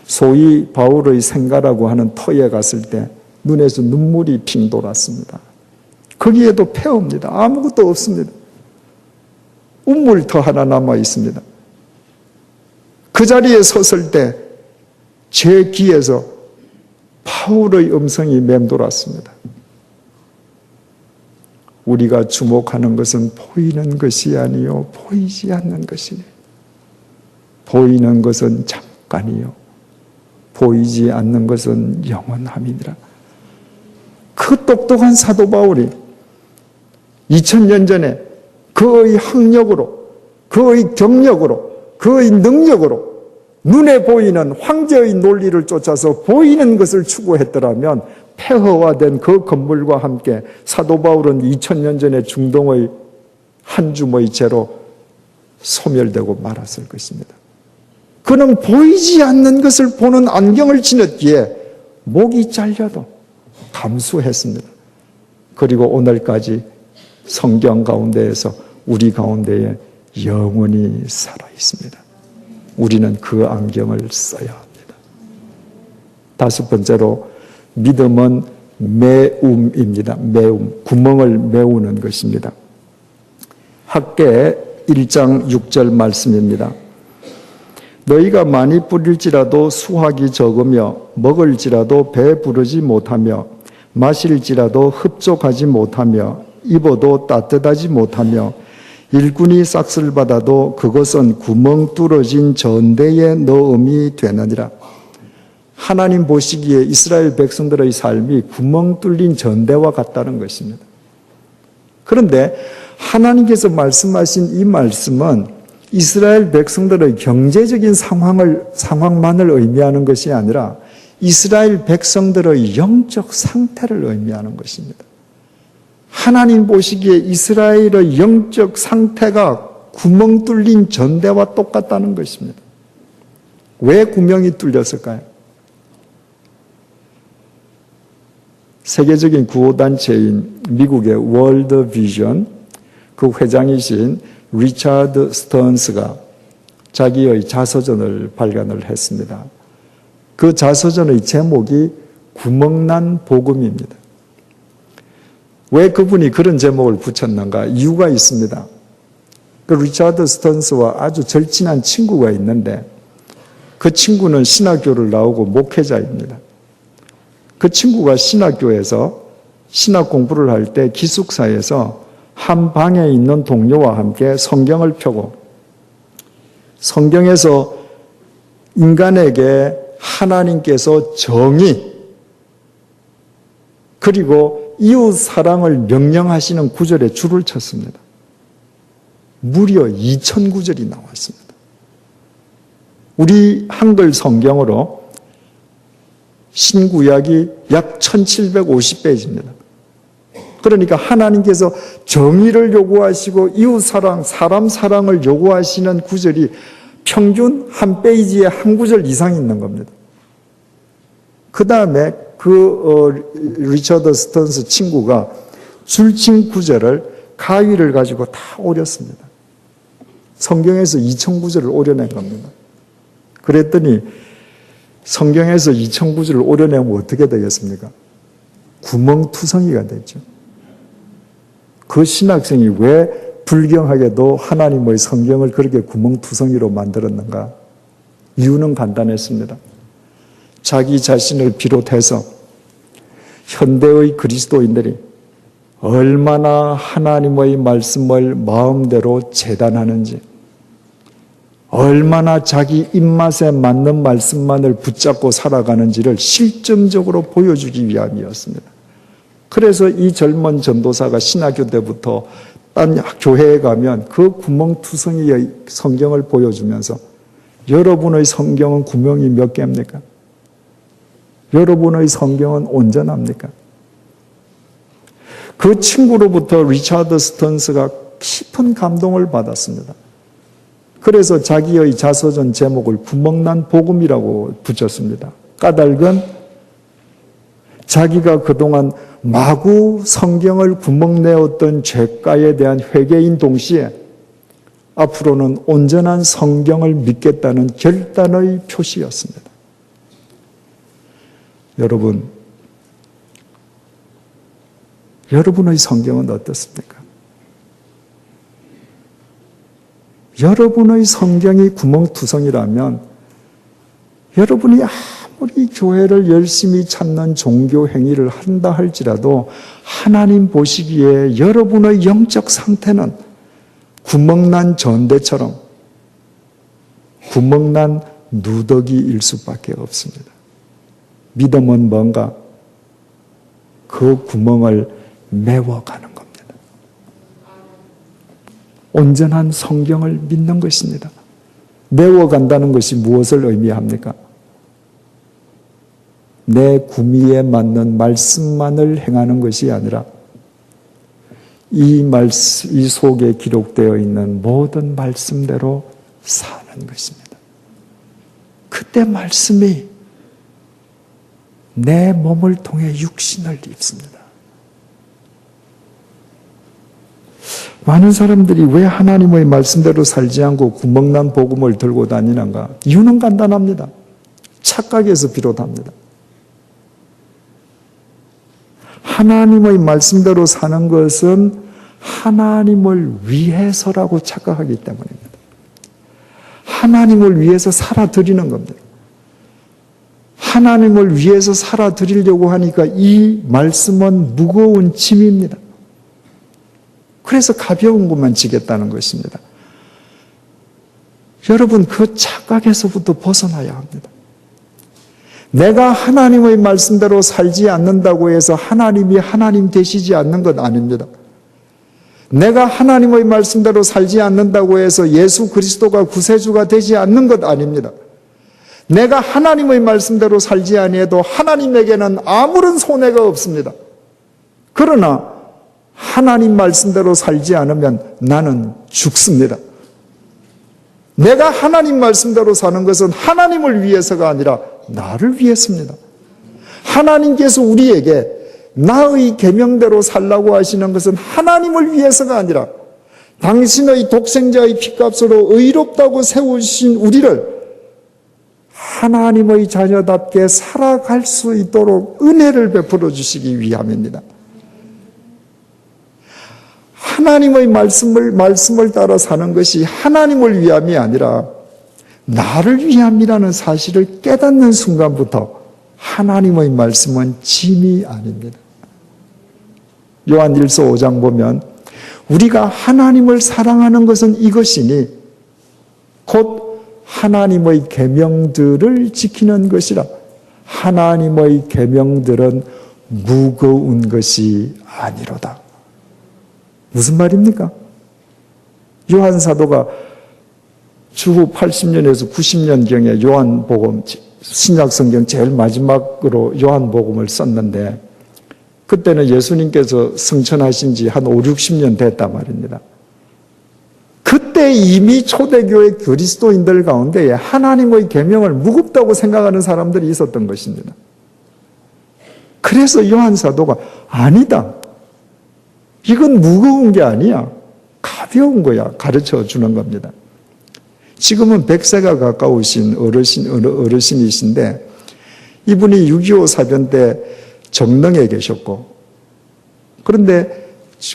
소위 바울의 생가라고 하는 터에 갔을 때 눈에서 눈물이 핑 돌았습니다. 거기에도 폐허입니다. 아무것도 없습니다. 우물터 하나 남아 있습니다. 그 자리에 섰을 때 제 귀에서 바울의 음성이 맴돌았습니다. 우리가 주목하는 것은 보이는 것이 아니요 보이지 않는 것이니, 보이는 것은 잠깐이요 보이지 않는 것은 영원함이니라. 그 똑똑한 사도 바울이 2000년 전에 그의 학력으로, 그의 경력으로, 그의 능력으로 눈에 보이는 황제의 논리를 쫓아서 보이는 것을 추구했더라면 폐허화된 그 건물과 함께 사도 바울은 2000년 전에 중동의 한 줌의 재로 소멸되고 말았을 것입니다. 그는 보이지 않는 것을 보는 안경을 지녔기에 목이 잘려도 감수했습니다. 그리고 오늘까지 성경 가운데에서 우리 가운데에 영원히 살아 있습니다. 우리는 그 안경을 써야 합니다. 다섯 번째로 믿음은 메움입니다. 메움, 구멍을 메우는 것입니다. 학개 1장 6절 말씀입니다. 너희가 많이 뿌릴지라도 수확이 적으며 먹을지라도 배 부르지 못하며 마실지라도 흡족하지 못하며 입어도 따뜻하지 못하며 일꾼이 싹쓸 받아도 그것은 구멍 뚫어진 전대에 넣음이 되느니라. 하나님 보시기에 이스라엘 백성들의 삶이 구멍 뚫린 전대와 같다는 것입니다. 그런데 하나님께서 말씀하신 이 말씀은 이스라엘 백성들의 경제적인 상황만을 의미하는 것이 아니라 이스라엘 백성들의 영적 상태를 의미하는 것입니다. 하나님 보시기에 이스라엘의 영적 상태가 구멍 뚫린 전대와 똑같다는 것입니다. 왜 구멍이 뚫렸을까요? 세계적인 구호단체인 미국의 월드 비전, 그 회장이신 리차드 스턴스가 자기의 자서전을 발간을 했습니다. 그 자서전의 제목이 구멍난 복음입니다. 왜 그분이 그런 제목을 붙였는가? 이유가 있습니다. 그 리차드 스턴스와 아주 절친한 친구가 있는데 그 친구는 신학교를 나오고 목회자입니다. 그 친구가 신학교에서 신학 공부를 할 때 기숙사에서 한 방에 있는 동료와 함께 성경을 펴고 성경에서 인간에게 하나님께서 정의 그리고 이웃 사랑을 명령하시는 구절에 줄을 쳤습니다. 무려 2000구절이 나왔습니다. 우리 한글 성경으로 신구약이 약 1750페이지입니다. 그러니까 하나님께서 정의를 요구하시고 이웃사랑, 사람 사랑을 요구하시는 구절이 평균 한 페이지에 한 구절 이상 있는 겁니다. 그 다음에 리처드 스턴스 친구가 줄친 구절을 가위를 가지고 다 오렸습니다. 성경에서 2,000구절을 오려낸 겁니다. 그랬더니 성경에서 2,000구절을 오려내면 어떻게 되겠습니까? 구멍투성이가 되죠. 그 신학생이 왜 불경하게도 하나님의 성경을 그렇게 구멍투성이로 만들었는가? 이유는 간단했습니다. 자기 자신을 비롯해서 현대의 그리스도인들이 얼마나 하나님의 말씀을 마음대로 재단하는지, 얼마나 자기 입맛에 맞는 말씀만을 붙잡고 살아가는지를 실증적으로 보여주기 위함이었습니다. 그래서 이 젊은 전도사가 신학교 때부터 딴 교회에 가면 그 구멍투성이의 성경을 보여주면서 여러분의 성경은 구멍이 몇 개입니까? 여러분의 성경은 온전합니까? 그 친구로부터 리차드 스턴스가 깊은 감동을 받았습니다. 그래서 자기의 자서전 제목을 구멍난 복음이라고 붙였습니다. 까닭은 자기가 그동안 마구 성경을 구멍내었던 죄가에 대한 회개인 동시에 앞으로는 온전한 성경을 믿겠다는 결단의 표시였습니다. 여러분의 성경은 어떻습니까? 여러분의 성경이 구멍투성이라면 여러분이 아무리 교회를 열심히 찾는 종교 행위를 한다 할지라도 하나님 보시기에 여러분의 영적 상태는 구멍난 전대처럼 구멍난 누더기일 수밖에 없습니다. 믿음은 뭔가? 그 구멍을 메워가는 겁니다. 온전한 성경을 믿는 것입니다. 메워간다는 것이 무엇을 의미합니까? 내 구미에 맞는 말씀만을 행하는 것이 아니라 이 속에 기록되어 있는 모든 말씀대로 사는 것입니다. 그때 말씀이 내 몸을 통해 육신을 입습니다. 많은 사람들이 왜 하나님의 말씀대로 살지 않고 구멍난 복음을 들고 다니는가? 이유는 간단합니다. 착각에서 비롯합니다. 하나님의 말씀대로 사는 것은 하나님을 위해서라고 착각하기 때문입니다. 하나님을 위해서 살아드리는 겁니다. 하나님을 위해서 살아드리려고 하니까 이 말씀은 무거운 짐입니다. 그래서 가벼운 것만 지겠다는 것입니다. 여러분, 그 착각에서부터 벗어나야 합니다. 내가 하나님의 말씀대로 살지 않는다고 해서 하나님이 하나님 되시지 않는 것 아닙니다. 내가 하나님의 말씀대로 살지 않는다고 해서 예수 그리스도가 구세주가 되지 않는 것 아닙니다. 내가 하나님의 말씀대로 살지 아니해도 하나님에게는 아무런 손해가 없습니다. 그러나 하나님 말씀대로 살지 않으면 나는 죽습니다. 내가 하나님 말씀대로 사는 것은 하나님을 위해서가 아니라 나를 위해서입니다. 하나님께서 우리에게 나의 계명대로 살라고 하시는 것은 하나님을 위해서가 아니라 당신의 독생자의 피값으로 의롭다고 세우신 우리를 하나님의 자녀답게 살아갈 수 있도록 은혜를 베풀어 주시기 위함입니다. 하나님의 말씀을 따라 사는 것이 하나님을 위함이 아니라 나를 위함이라는 사실을 깨닫는 순간부터 하나님의 말씀은 짐이 아닙니다. 요한일서 5장 보면 우리가 하나님을 사랑하는 것은 이것이니 곧 하나님의 계명들을 지키는 것이라. 하나님의 계명들은 무거운 것이 아니로다. 무슨 말입니까? 요한 사도가 주후 80년에서 90년경에 요한복음, 신약성경 제일 마지막으로 요한복음을 썼는데 그때는 예수님께서 승천하신 지 한 5, 60년 됐단 말입니다. 그때 이미 초대교회 그리스도인들 가운데 하나님의 계명을 무겁다고 생각하는 사람들이 있었던 것입니다. 그래서 요한 사도가 아니다. 이건 무거운 게 아니야. 가벼운 거야. 가르쳐 주는 겁니다. 지금은 100세가 가까우신 어르신이신데 이분이 6.25 사변 때 정릉에 계셨고, 그런데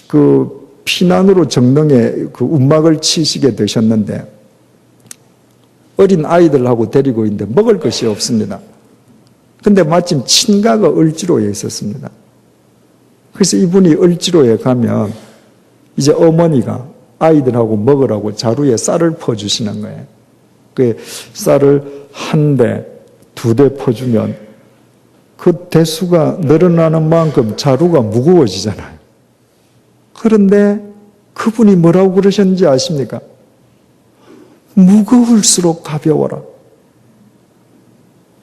그 피난으로 정릉에 그 움막을 치시게 되셨는데 어린 아이들하고 데리고 있는데 먹을 것이 없습니다. 근데 마침 친가가 을지로에 있었습니다. 그래서 이분이 을지로에 가면 이제 어머니가 아이들하고 먹으라고 자루에 쌀을 퍼주시는 거예요. 그 쌀을 한 대, 두 대 퍼주면 그 대수가 늘어나는 만큼 자루가 무거워지잖아요. 그런데 그분이 뭐라고 그러셨는지 아십니까? 무거울수록 가벼워라.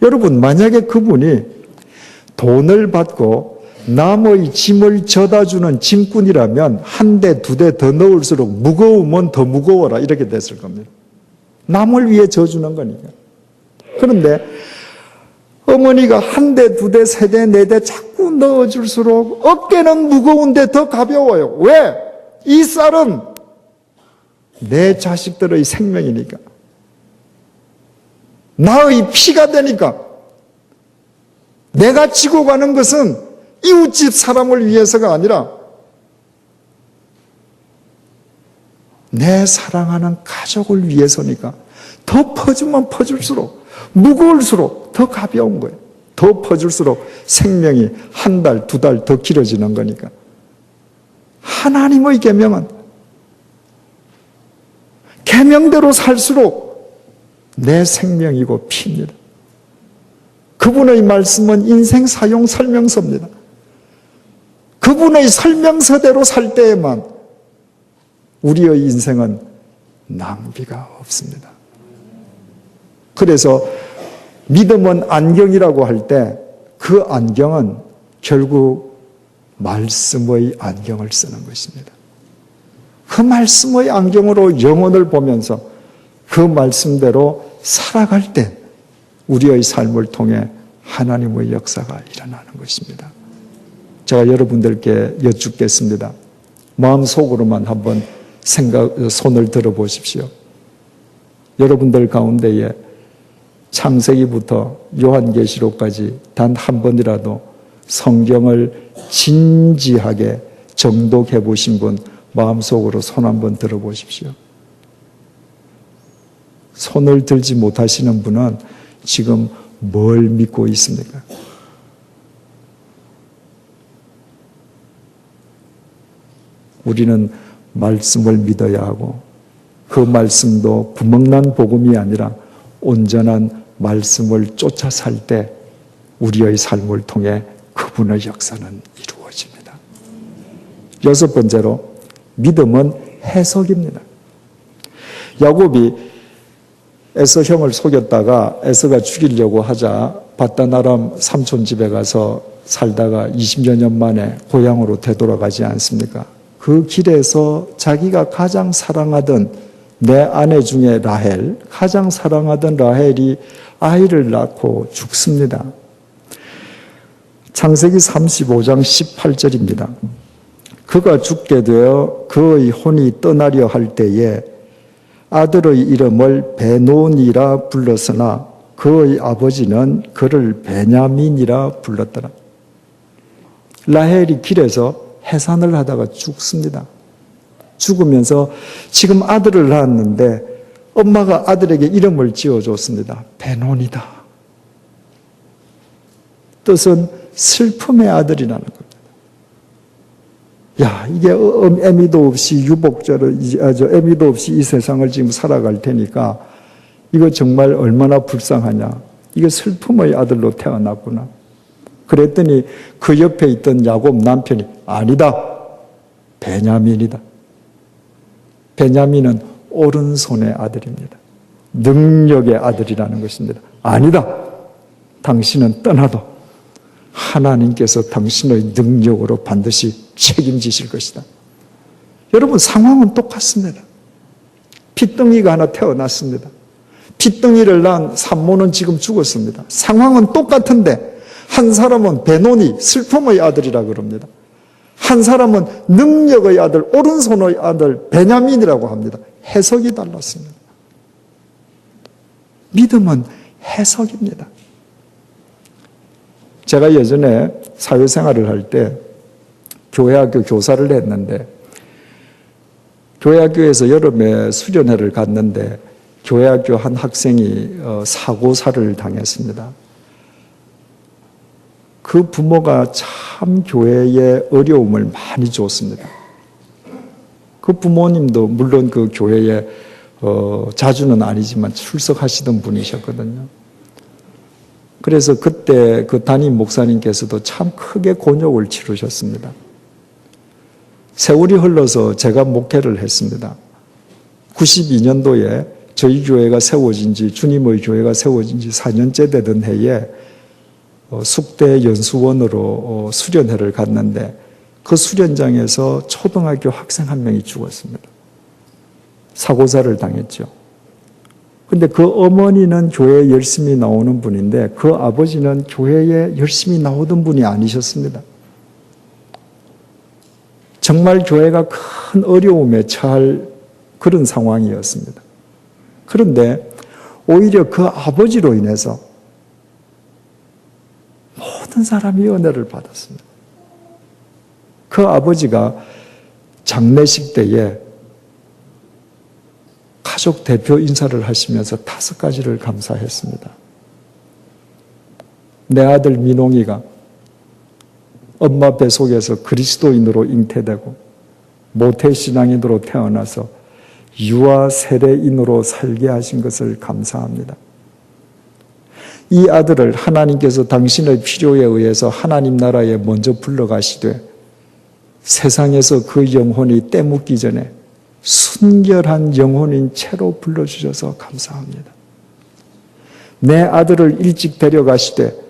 여러분, 만약에 그분이 돈을 받고 남의 짐을 져다주는 짐꾼이라면 한 대, 두 대 더 넣을수록 무거우면 더 무거워라 이렇게 됐을 겁니다. 남을 위해 져주는 거니까. 그런데 어머니가 한 대, 두 대, 세 대, 네 대 자꾸 넣어줄수록 어깨는 무거운데 더 가벼워요. 왜? 이 쌀은 내 자식들의 생명이니까. 나의 피가 되니까. 내가 지고 가는 것은 이웃집 사람을 위해서가 아니라 내 사랑하는 가족을 위해서니까. 더 퍼주면 퍼줄수록, 무거울수록 더 가벼운 거예요. 더 퍼줄수록 생명이 한 달, 두 달 더 길어지는 거니까. 하나님의 계명은 계명대로 살수록 내 생명이고 피입니다. 그분의 말씀은 인생 사용 설명서입니다. 그분의 설명서대로 살 때에만 우리의 인생은 낭비가 없습니다. 그래서 믿음은 안경이라고 할 때 그 안경은 결국 말씀의 안경을 쓰는 것입니다. 그 말씀의 안경으로 영혼을 보면서 그 말씀대로 살아갈 때 우리의 삶을 통해 하나님의 역사가 일어나는 것입니다. 제가 여러분들께 여쭙겠습니다. 마음속으로만 한번 손을 들어보십시오. 여러분들 가운데에 창세기부터 요한계시록까지 단 한 번이라도 성경을 진지하게 정독해 보신 분 마음속으로 손 한번 들어보십시오. 손을 들지 못하시는 분은 지금 뭘 믿고 있습니까? 우리는 말씀을 믿어야 하고 그 말씀도 구멍난 복음이 아니라 온전한 말씀을 쫓아 살 때 우리의 삶을 통해 그분의 역사는 이루어집니다. 여섯 번째로 믿음은 해석입니다. 야곱이 에서 형을 속였다가 에서가 죽이려고 하자 바다나람 삼촌 집에 가서 살다가 20여 년 만에 고향으로 되돌아가지 않습니까? 그 길에서 자기가 가장 사랑하던 내 아내 중에 라헬, 가장 사랑하던 라헬이 아이를 낳고 죽습니다. 창세기 35장 18절입니다. 그가 죽게 되어 그의 혼이 떠나려 할 때에 아들의 이름을 베논이라 불렀으나 그의 아버지는 그를 베냐민이라 불렀더라. 라헬이 길에서 해산을 하다가 죽습니다. 죽으면서 지금 아들을 낳았는데 엄마가 아들에게 이름을 지어줬습니다. 베논이다. 뜻은 슬픔의 아들이라는 겁니다. 야, 이게 애미도 없이 애미도 없이 이 세상을 지금 살아갈 테니까 이거 정말 얼마나 불쌍하냐. 이게 슬픔의 아들로 태어났구나. 그랬더니 그 옆에 있던 야곱 남편이 아니다. 베냐민이다. 베냐민은 오른손의 아들입니다. 능력의 아들이라는 것입니다. 아니다. 당신은 떠나도 하나님께서 당신의 능력으로 반드시 책임지실 것이다. 여러분, 상황은 똑같습니다. 핏덩이가 하나 태어났습니다. 핏덩이를 낳은 산모는 지금 죽었습니다. 상황은 똑같은데 한 사람은 베논이 슬픔의 아들이라 그럽니다. 한 사람은 능력의 아들, 오른손의 아들 베냐민이라고 합니다. 해석이 달랐습니다. 믿음은 해석입니다. 제가 예전에 사회생활을 할 때 교회학교 교사를 했는데 교회학교에서 여름에 수련회를 갔는데 교회학교 한 학생이 사고사를 당했습니다. 그 부모가 참 교회에 어려움을 많이 줬습니다. 그 부모님도 물론 그 교회에 자주는 아니지만 출석하시던 분이셨거든요. 그래서 그때 그 담임 목사님께서도 참 크게 곤욕을 치르셨습니다. 세월이 흘러서 제가 목회를 했습니다. 92년도에 저희 교회가 세워진 지, 주님의 교회가 세워진 지 4년째 되던 해에 숙대 연수원으로 수련회를 갔는데 그 수련장에서 초등학교 학생 한 명이 죽었습니다. 사고사를 당했죠. 근데 그 어머니는 교회에 열심히 나오는 분인데 그 아버지는 교회에 열심히 나오던 분이 아니셨습니다. 정말 교회가 큰 어려움에 처할 그런 상황이었습니다. 그런데 오히려 그 아버지로 인해서 모든 사람이 은혜를 받았습니다. 그 아버지가 장례식 때에 가족 대표 인사를 하시면서 5가지를 감사했습니다. 내 아들 민홍이가 엄마 뱃속에서 그리스도인으로 잉태되고 모태신앙인으로 태어나서 유아 세례인으로 살게 하신 것을 감사합니다. 이 아들을 하나님께서 당신의 필요에 의해서 하나님 나라에 먼저 불러가시되 세상에서 그 영혼이 때묻기 전에 순결한 영혼인 채로 불러주셔서 감사합니다. 내 아들을 일찍 데려가시되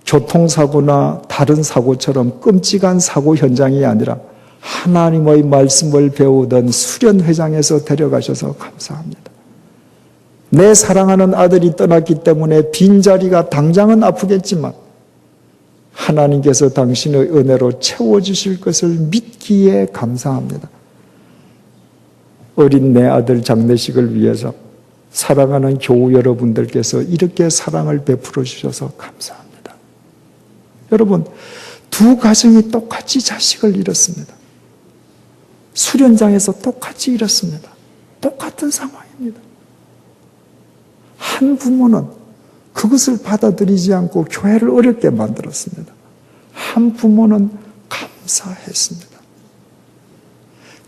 교통사고나 다른 사고처럼 끔찍한 사고 현장이 아니라 하나님의 말씀을 배우던 수련회장에서 데려가셔서 감사합니다. 내 사랑하는 아들이 떠났기 때문에 빈자리가 당장은 아프겠지만 하나님께서 당신의 은혜로 채워주실 것을 믿기에 감사합니다. 어린 내 아들 장례식을 위해서 사랑하는 교우 여러분들께서 이렇게 사랑을 베풀어 주셔서 감사합니다. 여러분, 두 가정이 똑같이 자식을 잃었습니다. 수련장에서 똑같이 잃었습니다. 똑같은 상황입니다. 한 부모는 그것을 받아들이지 않고 교회를 어렵게 만들었습니다. 한 부모는 감사했습니다.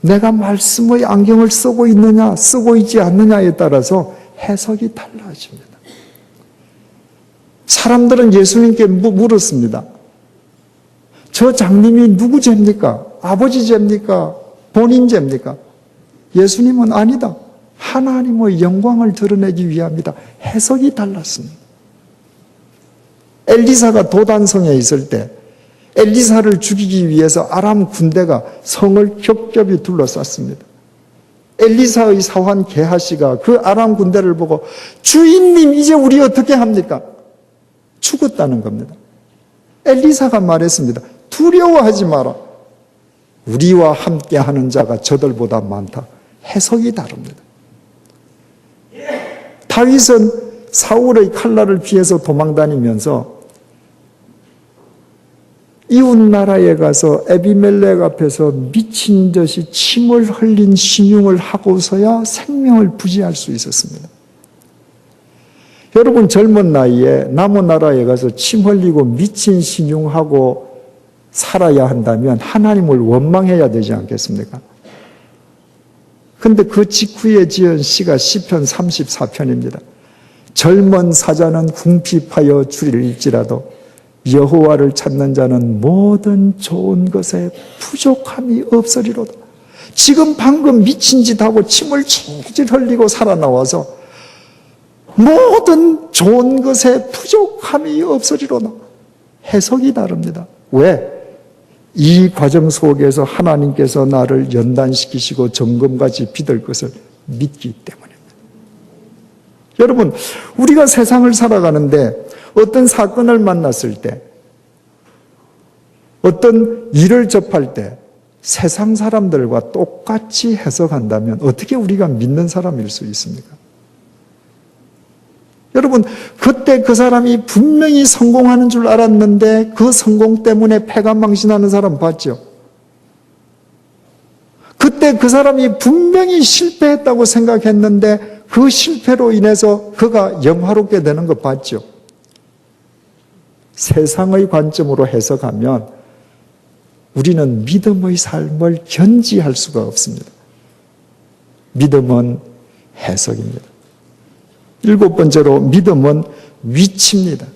내가 말씀의 안경을 쓰고 있느냐, 쓰고 있지 않느냐에 따라서 해석이 달라집니다. 사람들은 예수님께 물었습니다. 저 장님이 누구 죄입니까? 아버지 죄입니까? 본인 죄입니까? 예수님은 아니다. 하나님의 영광을 드러내기 위함이다. 해석이 달랐습니다. 엘리사가 도단성에 있을 때 엘리사를 죽이기 위해서 아람 군대가 성을 겹겹이 둘러쌌습니다. 엘리사의 사환 게하시가 그 아람 군대를 보고 주인님 이제 우리 어떻게 합니까? 죽었다는 겁니다. 엘리사가 말했습니다. 두려워하지 마라. 우리와 함께하는 자가 저들보다 많다. 해석이 다릅니다. 다윗은 사울의 칼날을 피해서 도망다니면서 이웃 나라에 가서 에비멜렉 앞에서 미친 듯이 침을 흘린 신용을 하고서야 생명을 부지할 수 있었습니다. 여러분 젊은 나이에 남의 나라에 가서 침 흘리고 미친 신용하고 살아야 한다면 하나님을 원망해야 되지 않겠습니까? 그런데 그 직후에 지은 시가 시편 34편입니다. 젊은 사자는 궁핍하여 줄일지라도 여호와를 찾는 자는 모든 좋은 것에 부족함이 없으리로다. 지금 방금 미친 짓 하고 침을 질질 흘리고 살아나와서 모든 좋은 것에 부족함이 없으리로다. 해석이 다릅니다. 왜? 이 과정 속에서 하나님께서 나를 연단시키시고 점검같이 빚을 것을 믿기 때문입니다. 여러분, 우리가 세상을 살아가는데 어떤 사건을 만났을 때 어떤 일을 접할 때 세상 사람들과 똑같이 해석한다면 어떻게 우리가 믿는 사람일 수 있습니까? 여러분, 그때 그 사람이 분명히 성공하는 줄 알았는데 그 성공 때문에 패관망신하는 사람 봤죠? 그때 그 사람이 분명히 실패했다고 생각했는데 그 실패로 인해서 그가 영화롭게 되는 거 봤죠? 세상의 관점으로 해석하면 우리는 믿음의 삶을 견지할 수가 없습니다. 믿음은 해석입니다. 7번째로 믿음은 위치입니다.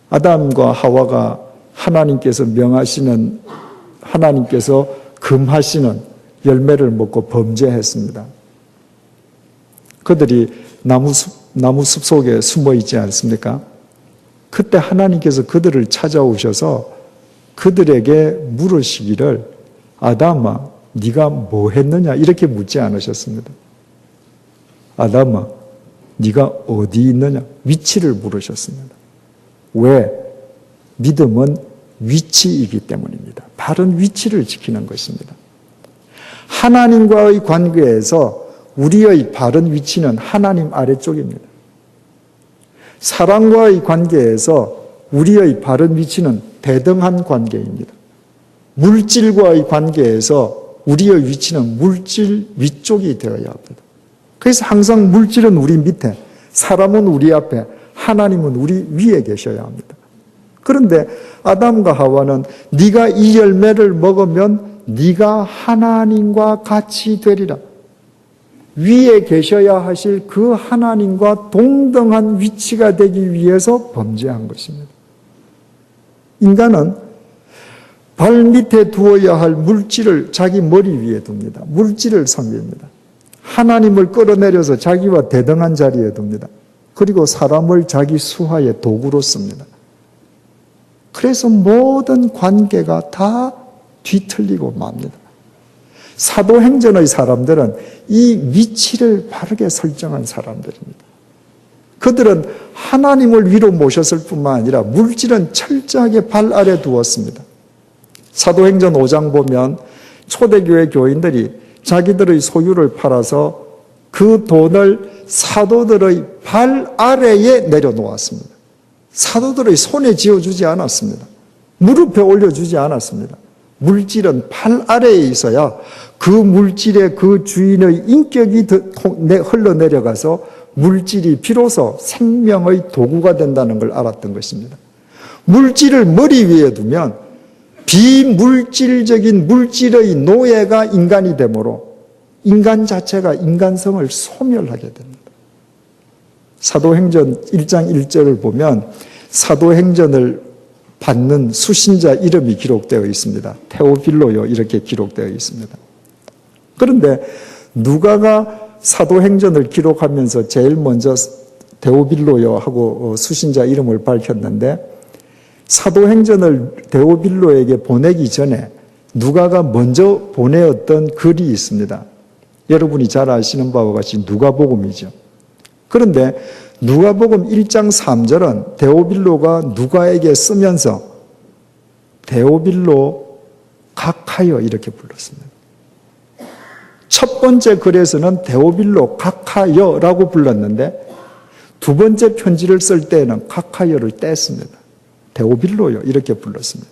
아담과 하와가 하나님께서 명하시는, 하나님께서 금하시는 열매를 먹고 범죄했습니다. 그들이 나무숲 속에 숨어 있지 않습니까? 그때 하나님께서 그들을 찾아오셔서 그들에게 물으시기를 아담아, 네가 뭐 했느냐? 이렇게 묻지 않으셨습니다. 아담아, 네가 어디 있느냐? 위치를 물으셨습니다. 왜? 믿음은 위치이기 때문입니다. 바른 위치를 지키는 것입니다. 하나님과의 관계에서 우리의 바른 위치는 하나님 아래쪽입니다. 사랑과의 관계에서 우리의 바른 위치는 대등한 관계입니다. 물질과의 관계에서 우리의 위치는 물질 위쪽이 되어야 합니다. 그래서 항상 물질은 우리 밑에, 사람은 우리 앞에, 하나님은 우리 위에 계셔야 합니다. 그런데 아담과 하와는 네가 이 열매를 먹으면 네가 하나님과 같이 되리라. 위에 계셔야 하실 그 하나님과 동등한 위치가 되기 위해서 범죄한 것입니다. 인간은 발 밑에 두어야 할 물질을 자기 머리 위에 둡니다. 물질을 섬깁니다. 하나님을 끌어내려서 자기와 대등한 자리에 둡니다. 그리고 사람을 자기 수하의 도구로 씁니다. 그래서 모든 관계가 다 뒤틀리고 맙니다. 사도행전의 사람들은 이 위치를 바르게 설정한 사람들입니다. 그들은 하나님을 위로 모셨을 뿐만 아니라 물질은 철저하게 발 아래 두었습니다. 사도행전 5장 보면 초대교회 교인들이 자기들의 소유를 팔아서 그 돈을 사도들의 발 아래에 내려놓았습니다. 사도들의 손에 쥐어주지 않았습니다. 무릎에 올려주지 않았습니다. 물질은 발 아래에 있어야 그 물질의 그 주인의 인격이 흘러내려가서 물질이 비로소 생명의 도구가 된다는 걸 알았던 것입니다. 물질을 머리 위에 두면 비물질적인 물질의 노예가 인간이 되므로 인간 자체가 인간성을 소멸하게 됩니다. 사도행전 1장 1절을 보면 사도행전을 받는 수신자 이름이 기록되어 있습니다. 테오빌로요 이렇게 기록되어 있습니다. 그런데 누가가 사도행전을 기록하면서 제일 먼저 데오빌로요 하고 수신자 이름을 밝혔는데 사도행전을 데오빌로에게 보내기 전에 누가가 먼저 보내었던 글이 있습니다. 여러분이 잘 아시는 바와 같이 누가복음이죠. 그런데 누가복음 1장 3절은 데오빌로가 누가에게 쓰면서 데오빌로 각하여 이렇게 불렀습니다. 첫 번째 글에서는 데오빌로 각하여라고 불렀는데 두 번째 편지를 쓸 때에는 각하여를 뗐습니다. 데오빌로요 이렇게 불렀습니다.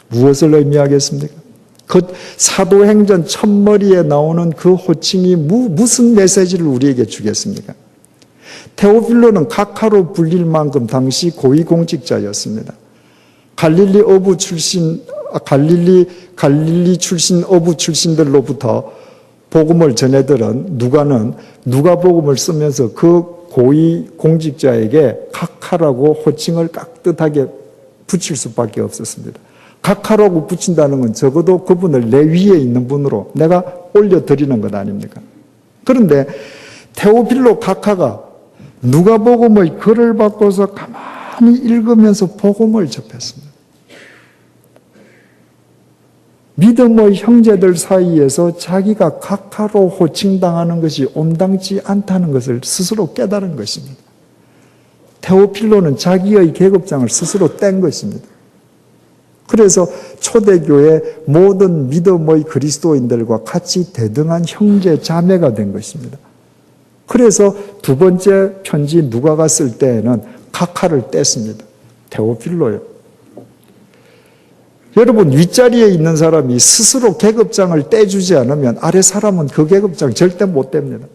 무엇을 의미하겠습니까? 그 사도행전 첫머리에 나오는 그 호칭이 무슨 메시지를 우리에게 주겠습니까? 데오빌로는 각하로 불릴 만큼 당시 고위공직자였습니다. 갈릴리 출신 어부 출신들로부터 복음을 전해들은 누가는 누가복음을 쓰면서 그 고위 공직자에게 각하라고 호칭을 깍듯하게 붙일 수밖에 없었습니다. 각하라고 붙인다는 건 적어도 그분을 내 위에 있는 분으로 내가 올려드리는 것 아닙니까? 그런데 테오빌로 각하가 누가복음의 글을 바꿔서 가만히 읽으면서 복음을 접했습니다. 믿음의 형제들 사이에서 자기가 각하로 호칭당하는 것이 온당치 않다는 것을 스스로 깨달은 것입니다. 테오필로는 자기의 계급장을 스스로 뗀 것입니다. 그래서 초대교회 모든 믿음의 그리스도인들과 같이 대등한 형제 자매가 된 것입니다. 그래서 두 번째 편지 누가가 쓸 때에는 각하를 뗐습니다. 데오필로요. 여러분, 윗자리에 있는 사람이 스스로 계급장을 떼주지 않으면 아래 사람은 그 계급장 절대 못 뗍니다.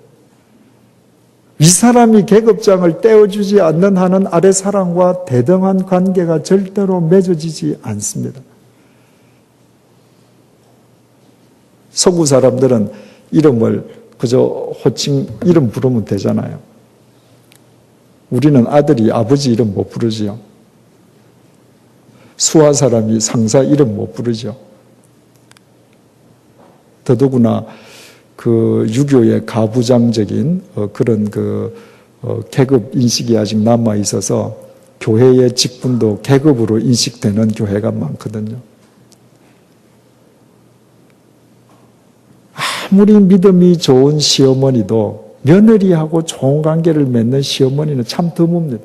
윗사람이 계급장을 떼어주지 않는 한은 아래 사람과 대등한 관계가 절대로 맺어지지 않습니다. 서구 사람들은 이름을 그저 호칭 이름 부르면 되잖아요. 우리는 아들이 아버지 이름 못 부르지요. 수하 사람이 상사 이름 못 부르죠. 더더구나 그 유교의 가부장적인 그런 계급 인식이 아직 남아 있어서 교회의 직분도 계급으로 인식되는 교회가 많거든요. 아무리 믿음이 좋은 시어머니도 며느리하고 좋은 관계를 맺는 시어머니는 참 드뭅니다.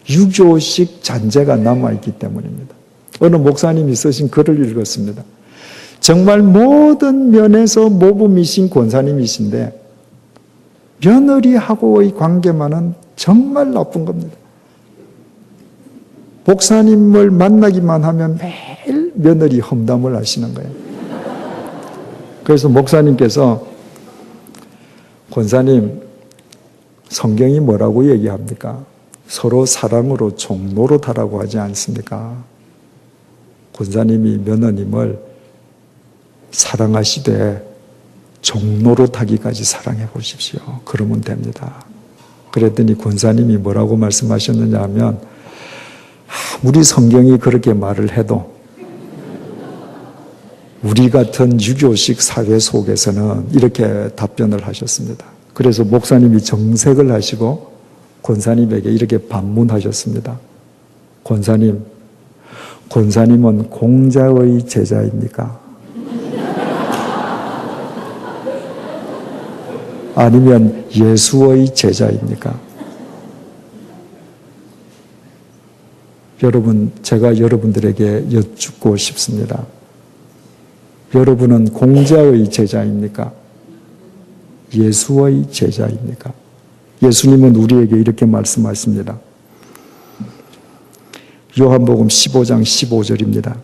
유교식 잔재가 남아있기 때문입니다. 어느 목사님이 쓰신 글을 읽었습니다. 정말 모든 면에서 모범이신 권사님이신데 며느리하고의 관계만은 정말 나쁜 겁니다. 목사님을 만나기만 하면 매일 며느리 험담을 하시는 거예요. 그래서 목사님께서 권사님, 성경이 뭐라고 얘기합니까? 서로 사랑으로 종노릇하라고 하지 않습니까? 권사님이 며느님을 사랑하시되 종노릇하기까지 사랑해 보십시오. 그러면 됩니다. 그랬더니 권사님이 뭐라고 말씀하셨느냐 하면 아무리 성경이 그렇게 말을 해도 우리 같은 유교식 사회 속에서는 이렇게 답변을 하셨습니다. 그래서 목사님이 정색을 하시고 권사님에게 이렇게 반문하셨습니다. 권사님은 공자의 제자입니까? 아니면 예수의 제자입니까? 여러분, 제가 여러분들에게 여쭙고 싶습니다. 여러분은 공자의 제자입니까? 예수의 제자입니까? 예수님은 우리에게 이렇게 말씀하십니다. 요한복음 15장 15절입니다.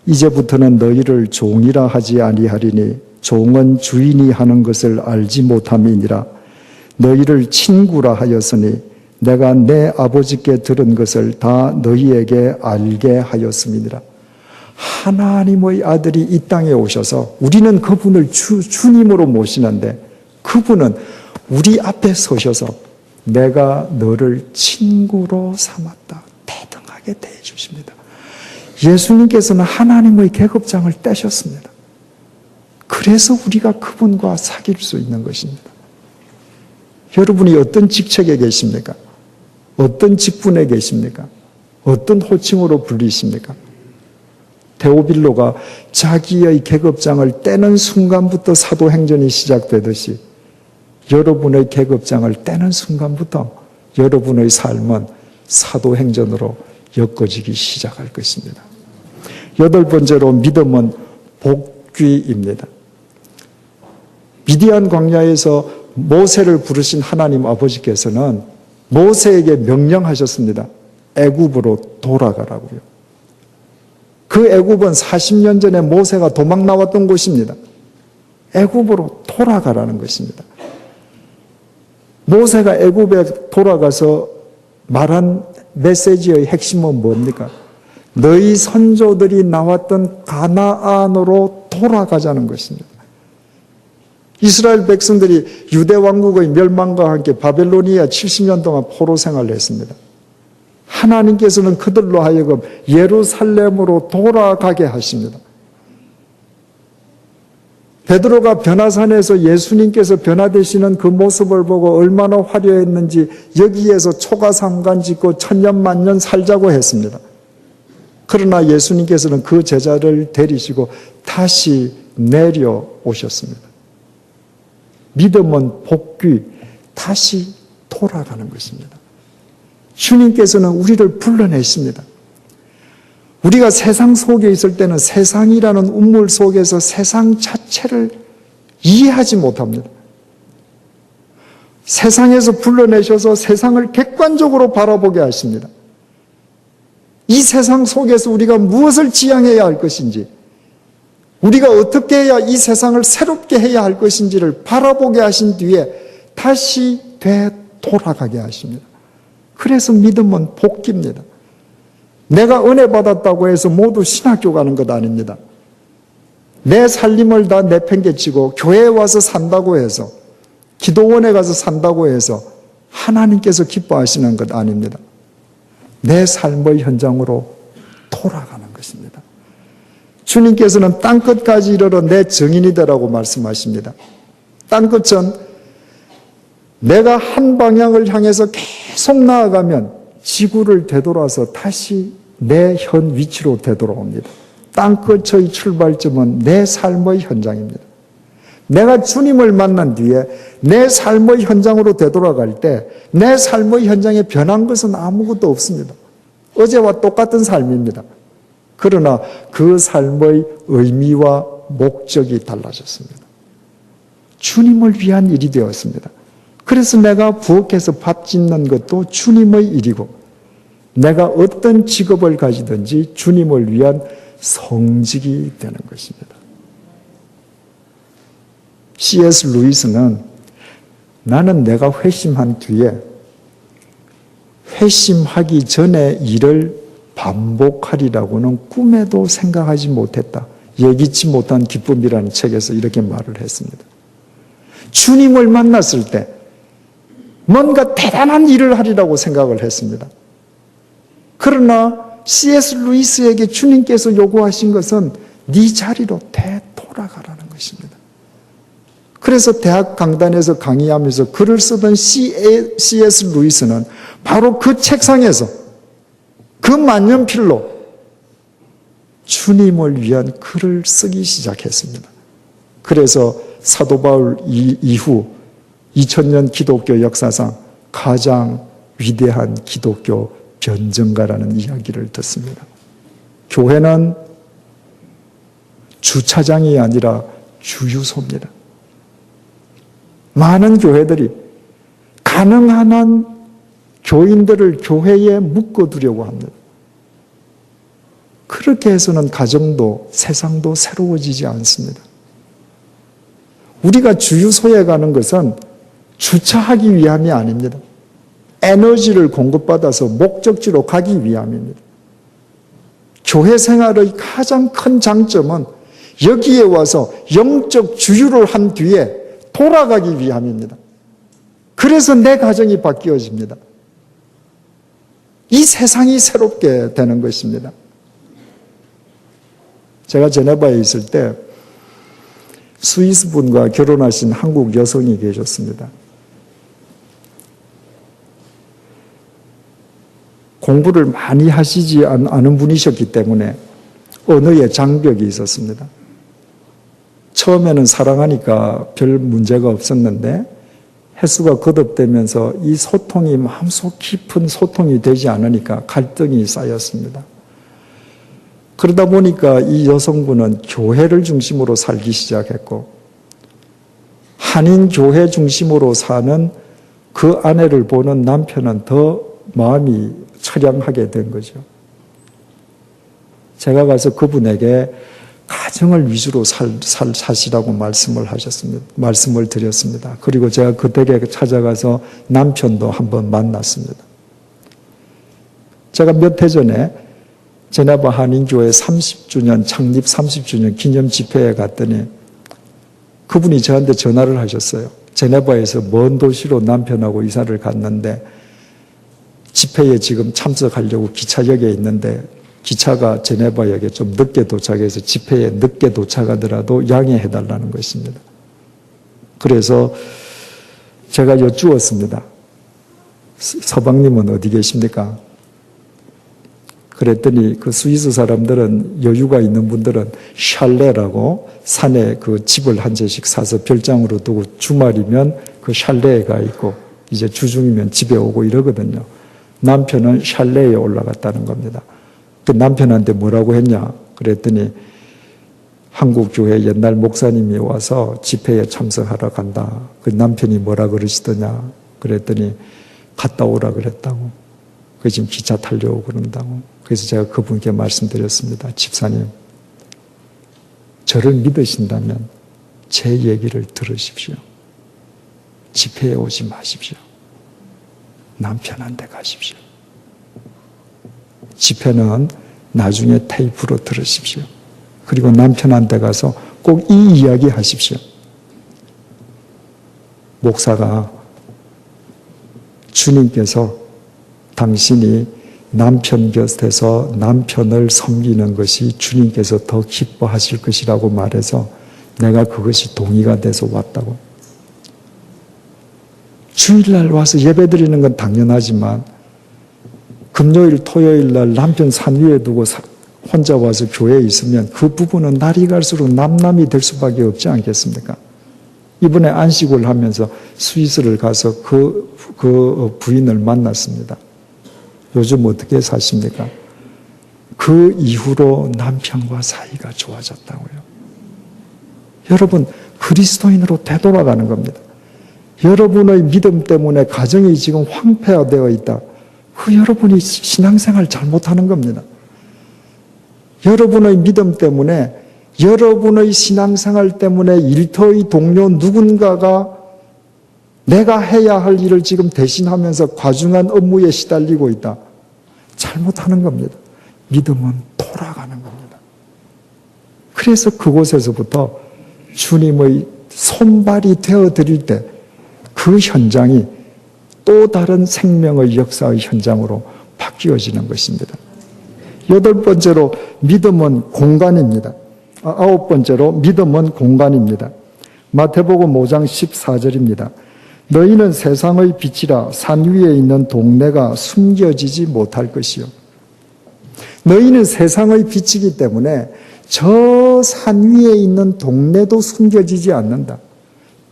이제부터는 너희를 종이라 하지 아니하리니 종은 주인이 하는 것을 알지 못함이니라. 너희를 친구라 하였으니 내가 내 아버지께 들은 것을 다 너희에게 알게 하였음이니라. 하나님의 아들이 이 땅에 오셔서 우리는 그분을 주님으로 모시는데 그분은 우리 앞에 서셔서 내가 너를 친구로 삼았다. 대등하게 대해주십니다. 예수님께서는 하나님의 계급장을 떼셨습니다. 그래서 우리가 그분과 사귈 수 있는 것입니다. 여러분이 어떤 직책에 계십니까? 어떤 직분에 계십니까? 어떤 호칭으로 불리십니까? 데오빌로가 자기의 계급장을 떼는 순간부터 사도행전이 시작되듯이 여러분의 계급장을 떼는 순간부터 여러분의 삶은 사도행전으로 엮어지기 시작할 것입니다. 여덟 번째로 믿음은 복귀입니다. 미디안 광야에서 모세를 부르신 하나님 아버지께서는 모세에게 명령하셨습니다. 애굽으로 돌아가라고요. 그 애굽은 40년 전에 모세가 도망 나왔던 곳입니다. 애굽으로 돌아가라는 것입니다. 모세가 애굽에 돌아가서 말한 메시지의 핵심은 뭡니까? 너희 선조들이 나왔던 가나안으로 돌아가자는 것입니다. 이스라엘 백성들이 유대 왕국의 멸망과 함께 바벨로니아 70년 동안 포로 생활을 했습니다. 하나님께서는 그들로 하여금 예루살렘으로 돌아가게 하십니다. 베드로가 변화산에서 예수님께서 변화되시는 그 모습을 보고 얼마나 화려했는지 여기에서 초가상관 짓고 천년만년 살자고 했습니다. 그러나 예수님께서는 그 제자를 데리시고 다시 내려오셨습니다. 믿음은 복귀, 다시 돌아가는 것입니다. 주님께서는 우리를 불러내십니다. 우리가 세상 속에 있을 때는 세상이라는 운물 속에서 세상 자체를 이해하지 못합니다. 세상에서 불러내셔서 세상을 객관적으로 바라보게 하십니다. 이 세상 속에서 우리가 무엇을 지향해야 할 것인지, 우리가 어떻게 해야 이 세상을 새롭게 해야 할 것인지를 바라보게 하신 뒤에 다시 되돌아가게 하십니다. 그래서 믿음은 복귀입니다. 내가 은혜 받았다고 해서 모두 신학교 가는 것 아닙니다. 내 살림을 다 내팽개치고 교회에 와서 산다고 해서, 기도원에 가서 산다고 해서 하나님께서 기뻐하시는 것 아닙니다. 내 삶의 현장으로 돌아가는 것입니다. 주님께서는 땅끝까지 이르러 내 증인이 되라고 말씀하십니다. 땅끝은 내가 한 방향을 향해서 계속 나아가면 지구를 되돌아서 다시 내 현 위치로 되돌아옵니다. 땅끝의 출발점은 내 삶의 현장입니다. 내가 주님을 만난 뒤에 내 삶의 현장으로 되돌아갈 때 내 삶의 현장에 변한 것은 아무것도 없습니다. 어제와 똑같은 삶입니다. 그러나 그 삶의 의미와 목적이 달라졌습니다. 주님을 위한 일이 되었습니다. 그래서 내가 부엌에서 밥 짓는 것도 주님의 일이고, 내가 어떤 직업을 가지든지 주님을 위한 성직이 되는 것입니다. C.S. 루이스는 나는 내가 회심한 뒤에 회심하기 전에 일을 반복하리라고는 꿈에도 생각하지 못했다. 예기치 못한 기쁨이라는 책에서 이렇게 말을 했습니다. 주님을 만났을 때 뭔가 대단한 일을 하리라고 생각을 했습니다. 그러나 C.S. 루이스에게 주님께서 요구하신 것은 네 자리로 되돌아가라는 것입니다. 그래서 대학 강단에서 강의하면서 글을 쓰던 C.S. 루이스는 바로 그 책상에서 그 만년필로 주님을 위한 글을 쓰기 시작했습니다. 그래서 사도 바울 이후 2000년 기독교 역사상 가장 위대한 기독교 변증가라는 이야기를 듣습니다. 교회는 주차장이 아니라 주유소입니다. 많은 교회들이 가능한 한 교인들을 교회에 묶어두려고 합니다. 그렇게 해서는 가정도 세상도 새로워지지 않습니다. 우리가 주유소에 가는 것은 주차하기 위함이 아닙니다. 에너지를 공급받아서 목적지로 가기 위함입니다. 교회 생활의 가장 큰 장점은 여기에 와서 영적 주유를 한 뒤에 돌아가기 위함입니다. 그래서 내 가정이 바뀌어집니다. 이 세상이 새롭게 되는 것입니다. 제가 제네바에 있을 때 스위스 분과 결혼하신 한국 여성이 계셨습니다. 공부를 많이 하시지 않은 분이셨기 때문에 언어에 장벽이 있었습니다. 처음에는 사랑하니까 별 문제가 없었는데 횟수가 거듭되면서 이 소통이 마음속 깊은 소통이 되지 않으니까 갈등이 쌓였습니다. 그러다 보니까 이 여성분은 교회를 중심으로 살기 시작했고, 한인 교회 중심으로 사는 그 아내를 보는 남편은 더 마음이 처량하게 된 거죠. 제가 가서 그분에게 가정을 위주로 사시라고 말씀을 드렸습니다. 그리고 제가 그 댁에 찾아가서 남편도 한번 만났습니다. 제가 몇 해 전에 제네바 한인교회 30주년, 창립 30주년 기념 집회에 갔더니 그분이 저한테 전화를 하셨어요. 제네바에서 먼 도시로 남편하고 이사를 갔는데 집회에 지금 참석하려고 기차역에 있는데 기차가 제네바역에 좀 늦게 도착해서 집회에 늦게 도착하더라도 양해해달라는 것입니다. 그래서 제가 여쭈었습니다. 서방님은 어디 계십니까? 그랬더니 그 스위스 사람들은 여유가 있는 분들은 샬레라고 산에 그 집을 한 채씩 사서 별장으로 두고 주말이면 그 샬레에 가 있고 이제 주중이면 집에 오고 이러거든요. 남편은 샬레에 올라갔다는 겁니다. 그 남편한테 뭐라고 했냐? 그랬더니 한국 교회 옛날 목사님이 와서 집회에 참석하러 간다. 그 남편이 뭐라 그러시더냐? 그랬더니 갔다 오라 그랬다고. 그 지금 기차 타려고 그런다고. 그래서 제가 그분께 말씀드렸습니다. 집사님, 저를 믿으신다면 제 얘기를 들으십시오. 집회에 오지 마십시오. 남편한테 가십시오. 집회는 나중에 테이프로 들으십시오. 그리고 남편한테 가서 꼭 이 이야기 하십시오. 목사가 주님께서 당신이 남편 곁에서 남편을 섬기는 것이 주님께서 더 기뻐하실 것이라고 말해서 내가 그것이 동의가 돼서 왔다고. 주일날 와서 예배드리는 건 당연하지만 금요일, 토요일 날 남편 산 위에 두고 혼자 와서 교회에 있으면 그 부분은 날이 갈수록 남남이 될 수밖에 없지 않겠습니까? 이번에 안식을 하면서 스위스를 가서 그 부인을 만났습니다. 요즘 어떻게 사십니까? 그 이후로 남편과 사이가 좋아졌다고요. 여러분, 그리스도인으로 되돌아가는 겁니다. 여러분의 믿음 때문에 가정이 지금 황폐화되어 있다. 그 여러분이 신앙생활 잘못하는 겁니다. 여러분의 믿음 때문에, 여러분의 신앙생활 때문에 일터의 동료 누군가가 내가 해야 할 일을 지금 대신하면서 과중한 업무에 시달리고 있다. 잘못하는 겁니다. 믿음은 돌아가는 겁니다. 그래서 그곳에서부터 주님의 손발이 되어드릴 때 그 현장이 또 다른 생명의 역사의 현장으로 바뀌어지는 것입니다. 8번째로 믿음은 공간입니다. 9번째로 믿음은 공간입니다. 마태복음 5장 14절입니다. 너희는 세상의 빛이라 산 위에 있는 동네가 숨겨지지 못할 것이요. 너희는 세상의 빛이기 때문에 저 산 위에 있는 동네도 숨겨지지 않는다.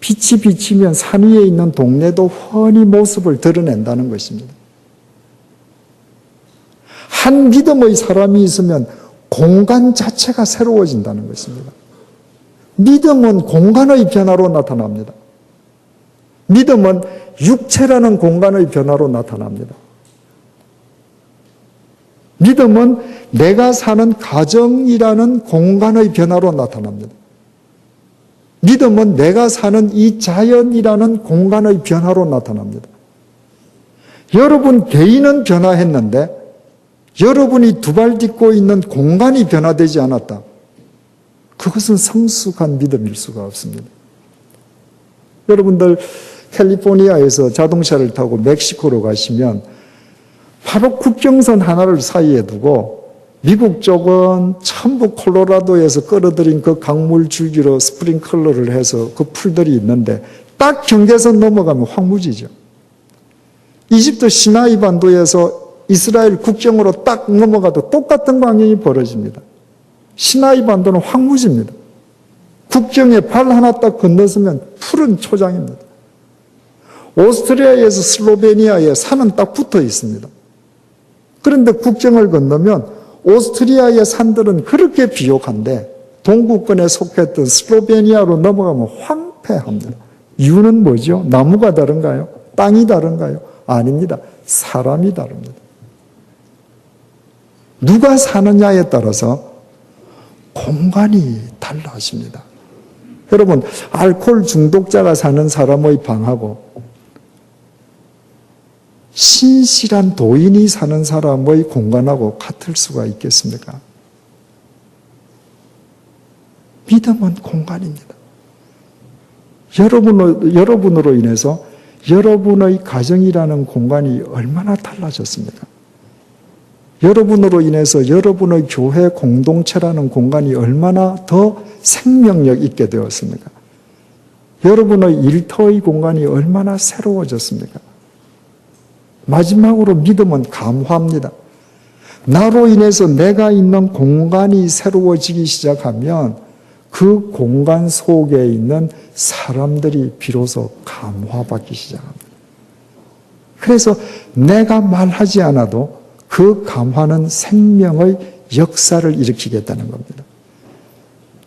빛이 비치면 산 위에 있는 동네도 훤히 모습을 드러낸다는 것입니다. 한 믿음의 사람이 있으면 공간 자체가 새로워진다는 것입니다. 믿음은 공간의 변화로 나타납니다. 믿음은 육체라는 공간의 변화로 나타납니다. 믿음은 내가 사는 가정이라는 공간의 변화로 나타납니다. 믿음은 내가 사는 이 자연이라는 공간의 변화로 나타납니다. 여러분 개인은 변화했는데 여러분이 두 발 딛고 있는 공간이 변화되지 않았다. 그것은 성숙한 믿음일 수가 없습니다. 여러분들 캘리포니아에서 자동차를 타고 멕시코로 가시면 바로 국경선 하나를 사이에 두고 미국 쪽은 전부 콜로라도에서 끌어들인 그 강물 줄기로 스프링클러를 해서 그 풀들이 있는데 딱 경계선 넘어가면 황무지죠. 이집트 시나이 반도에서 이스라엘 국경으로 딱 넘어가도 똑같은 광경이 벌어집니다. 시나이 반도는 황무지입니다. 국경에 발 하나 딱 건너서면 푸른 초장입니다. 오스트리아에서 슬로베니아에 산은 딱 붙어 있습니다. 그런데 국경을 건너면 오스트리아의 산들은 그렇게 비옥한데 동구권에 속했던 슬로베니아로 넘어가면 황폐합니다. 이유는 뭐죠? 나무가 다른가요? 땅이 다른가요? 아닙니다. 사람이 다릅니다. 누가 사느냐에 따라서 공간이 달라집니다. 여러분, 알코올 중독자가 사는 사람의 방하고 신실한 도인이 사는 사람의 공간하고 같을 수가 있겠습니까? 믿음은 공간입니다. 여러분으로 인해서 여러분의 가정이라는 공간이 얼마나 달라졌습니까? 여러분으로 인해서 여러분의 교회 공동체라는 공간이 얼마나 더 생명력 있게 되었습니까? 여러분의 일터의 공간이 얼마나 새로워졌습니까? 마지막으로 믿음은 감화입니다. 나로 인해서 내가 있는 공간이 새로워지기 시작하면 그 공간 속에 있는 사람들이 비로소 감화받기 시작합니다. 그래서 내가 말하지 않아도 그 감화는 생명의 역사를 일으키겠다는 겁니다.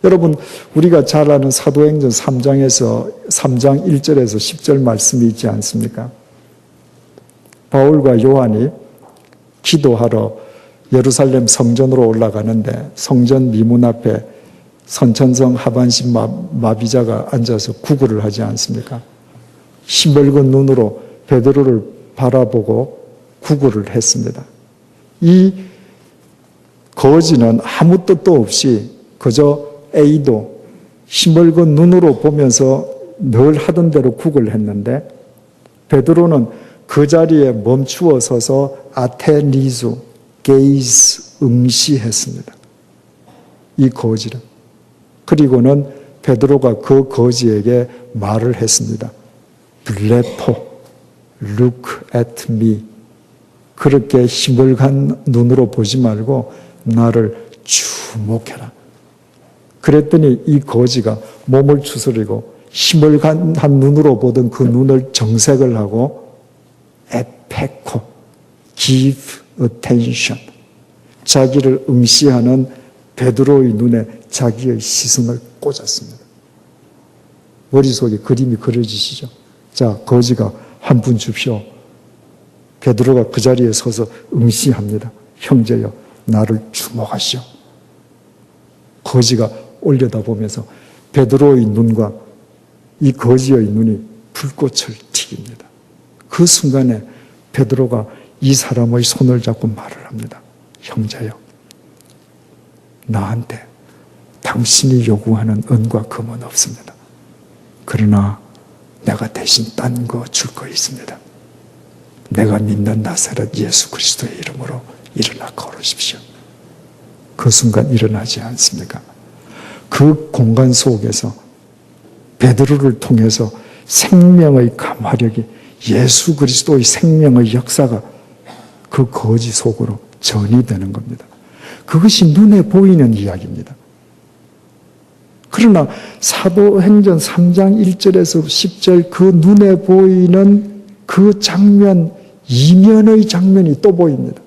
여러분, 우리가 잘 아는 사도행전 3장 1절에서 10절 말씀이 있지 않습니까? 바울과 요한이 기도하러 예루살렘 성전으로 올라가는데 성전 미문 앞에 선천성 하반신 마비자가 앉아서 구걸을 하지 않습니까? 시뻘건 눈으로 베드로를 바라보고 구걸을 했습니다. 이 거지는 아무 뜻도 없이 그저 A도 시뻘건 눈으로 보면서 늘 하던 대로 구걸을 했는데 베드로는 그 자리에 멈추어 서서 아테니즈, 게이즈, 응시했습니다. 이 거지는. 그리고는 베드로가 그 거지에게 말을 했습니다. 블레포, look at me. 그렇게 시뻘건 눈으로 보지 말고 나를 주목해라. 그랬더니 이 거지가 몸을 추스리고 시뻘건 눈으로 보던 그 눈을 정색을 하고 에페코, give attention. 자기를 응시하는 베드로의 눈에 자기의 시선을 꽂았습니다. 머릿속에 그림이 그려지시죠? 자, 거지가 한 분 줍시오. 베드로가 그 자리에 서서 응시합니다. 형제여, 나를 주목하시오. 거지가 올려다보면서 베드로의 눈과 이 거지의 눈이 불꽃을 튀깁니다. 그 순간에 베드로가 이 사람의 손을 잡고 말을 합니다. 형제여, 나한테 당신이 요구하는 은과 금은 없습니다. 그러나 내가 대신 딴 거 줄 거 있습니다. 내가 믿는 나사렛 예수 그리스도의 이름으로 일어나 걸으십시오. 그 순간 일어나지 않습니까? 그 공간 속에서 베드로를 통해서 생명의 감화력이 예수 그리스도의 생명의 역사가 그 거지 속으로 전이 되는 겁니다. 그것이 눈에 보이는 이야기입니다. 그러나 사도행전 3장 1절에서 10절 그 눈에 보이는 그 장면, 이면의 장면이 또 보입니다.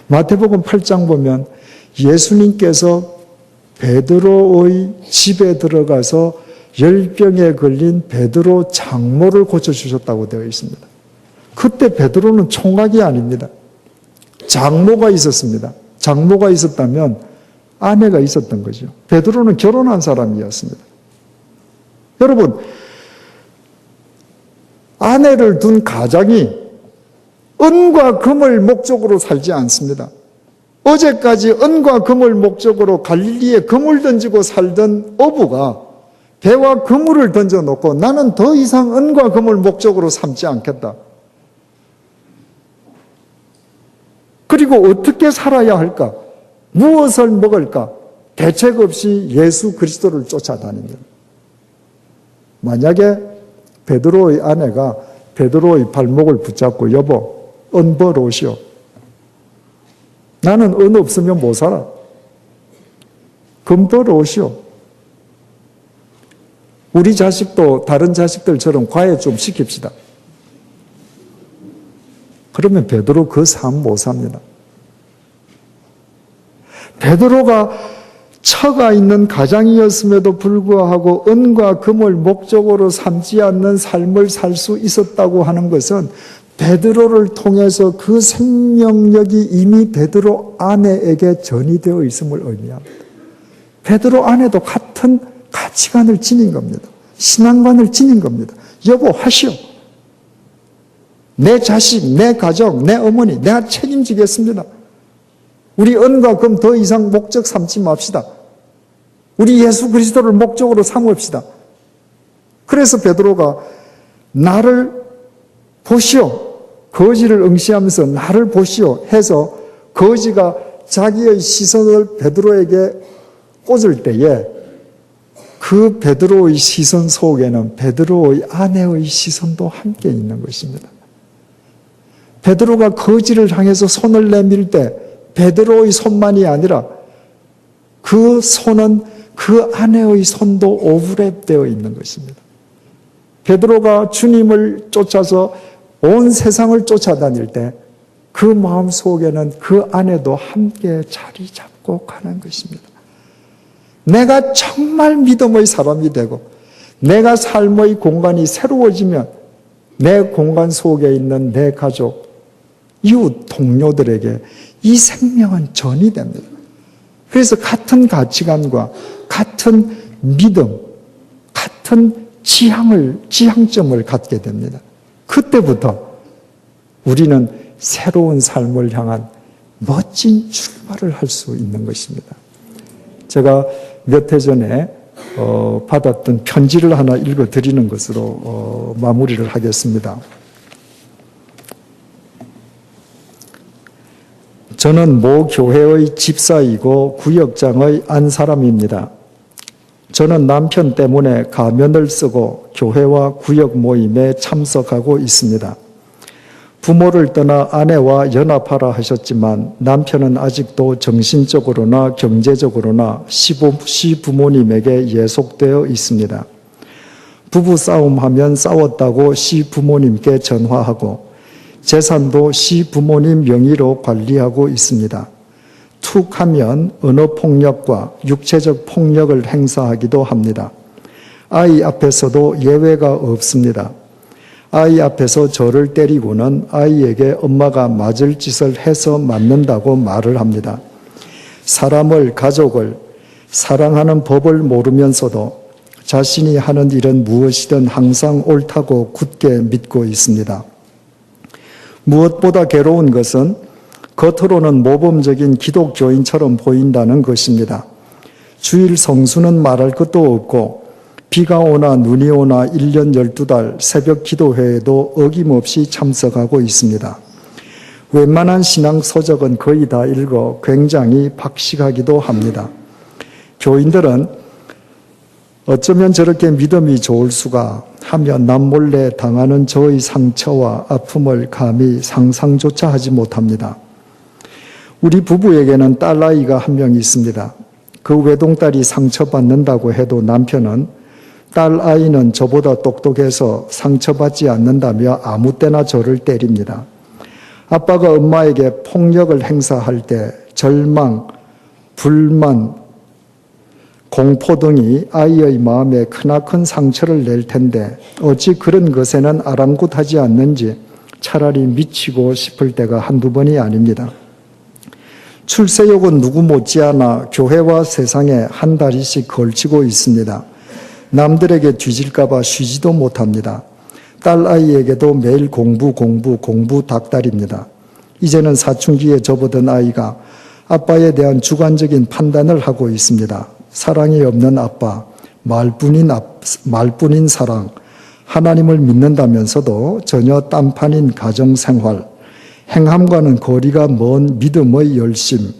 마태복음 8장 보면 예수님께서 베드로의 집에 들어가서 열병에 걸린 베드로 장모를 고쳐주셨다고 되어 있습니다. 그때 베드로는 총각이 아닙니다. 장모가 있었습니다. 장모가 있었다면 아내가 있었던 거죠. 베드로는 결혼한 사람이었습니다. 여러분, 아내를 둔 가장이 은과 금을 목적으로 살지 않습니다. 어제까지 은과 금을 목적으로 갈릴리에 금을 던지고 살던 어부가 배와 그물을 던져놓고 나는 더 이상 은과 금을 목적으로 삼지 않겠다. 그리고 어떻게 살아야 할까? 무엇을 먹을까? 대책 없이 예수 그리스도를 쫓아다닙니다. 만약에 베드로의 아내가 베드로의 발목을 붙잡고 여보, 은 벌어오시오. 나는 은 없으면 못 살아. 금 벌어오시오. 우리 자식도 다른 자식들처럼 과외 좀 시킵시다. 그러면 베드로 그 삶 못 삽니다. 베드로가 처가 있는 가장이었음에도 불구하고 은과 금을 목적으로 삼지 않는 삶을 살 수 있었다고 하는 것은 베드로를 통해서 그 생명력이 이미 베드로 아내에게 전이되어 있음을 의미합니다. 베드로 아내도 같은 가치관을 지닌 겁니다. 신앙관을 지닌 겁니다. 여보, 하시오. 내 자식, 내 가족, 내 어머니, 내가 책임지겠습니다. 우리 은과 금 더 이상 목적 삼지 맙시다. 우리 예수 그리스도를 목적으로 삼읍시다. 그래서 베드로가 나를 보시오. 거지를 응시하면서 나를 보시오 해서 거지가 자기의 시선을 베드로에게 꽂을 때에 그 베드로의 시선 속에는 베드로의 아내의 시선도 함께 있는 것입니다. 베드로가 거지를 향해서 손을 내밀 때 베드로의 손만이 아니라 그 손은 그 아내의 손도 오버랩되어 있는 것입니다. 베드로가 주님을 쫓아서 온 세상을 쫓아다닐 때 그 마음 속에는 그 안에도 함께 자리 잡고 가는 것입니다. 내가 정말 믿음의 사람이 되고 내가 삶의 공간이 새로워지면 내 공간 속에 있는 내 가족, 이웃, 동료들에게 이 생명은 전이 됩니다. 그래서 같은 가치관과 같은 믿음, 같은 지향점을 갖게 됩니다. 그때부터 우리는 새로운 삶을 향한 멋진 출발을 할 수 있는 것입니다. 제가 몇 해 전에 받았던 편지를 하나 읽어드리는 것으로 마무리를 하겠습니다. 저는 모 교회의 집사이고 구역장의 한 사람입니다. 저는 남편 때문에 가면을 쓰고 교회와 구역 모임에 참석하고 있습니다. 부모를 떠나 아내와 연합하라 하셨지만 남편은 아직도 정신적으로나 경제적으로나 시부모님에게 예속되어 있습니다. 부부싸움하면 싸웠다고 시부모님께 전화하고 재산도 시부모님 명의로 관리하고 있습니다. 툭 하면 언어폭력과 육체적 폭력을 행사하기도 합니다. 아이 앞에서도 예외가 없습니다. 아이 앞에서 저를 때리고는 아이에게 엄마가 맞을 짓을 해서 맞는다고 말을 합니다. 사람을, 가족을 사랑하는 법을 모르면서도 자신이 하는 일은 무엇이든 항상 옳다고 굳게 믿고 있습니다. 무엇보다 괴로운 것은 겉으로는 모범적인 기독교인처럼 보인다는 것입니다. 주일 성수는 말할 것도 없고 비가 오나 눈이 오나 1년 12달 새벽 기도회에도 어김없이 참석하고 있습니다. 웬만한 신앙 서적은 거의 다 읽어 굉장히 박식하기도 합니다. 교인들은 어쩌면 저렇게 믿음이 좋을 수가 하며 남몰래 당하는 저의 상처와 아픔을 감히 상상조차 하지 못합니다. 우리 부부에게는 딸아이가 한 명 있습니다. 그 외동딸이 상처받는다고 해도 남편은 딸아이는 저보다 똑똑해서 상처받지 않는다며 아무 때나 저를 때립니다. 아빠가 엄마에게 폭력을 행사할 때 절망, 불만, 공포 등이 아이의 마음에 크나큰 상처를 낼 텐데 어찌 그런 것에는 아랑곳하지 않는지 차라리 미치고 싶을 때가 한두 번이 아닙니다. 출세욕은 누구 못지않아 교회와 세상에 한 다리씩 걸치고 있습니다. 남들에게 뒤질까봐 쉬지도 못합니다. 딸아이에게도 매일 공부 닥달입니다. 이제는 사춘기에 접어든 아이가 아빠에 대한 주관적인 판단을 하고 있습니다. 사랑이 없는 아빠, 말뿐인 사랑, 하나님을 믿는다면서도 전혀 딴판인 가정생활, 행함과는 거리가 먼 믿음의 열심,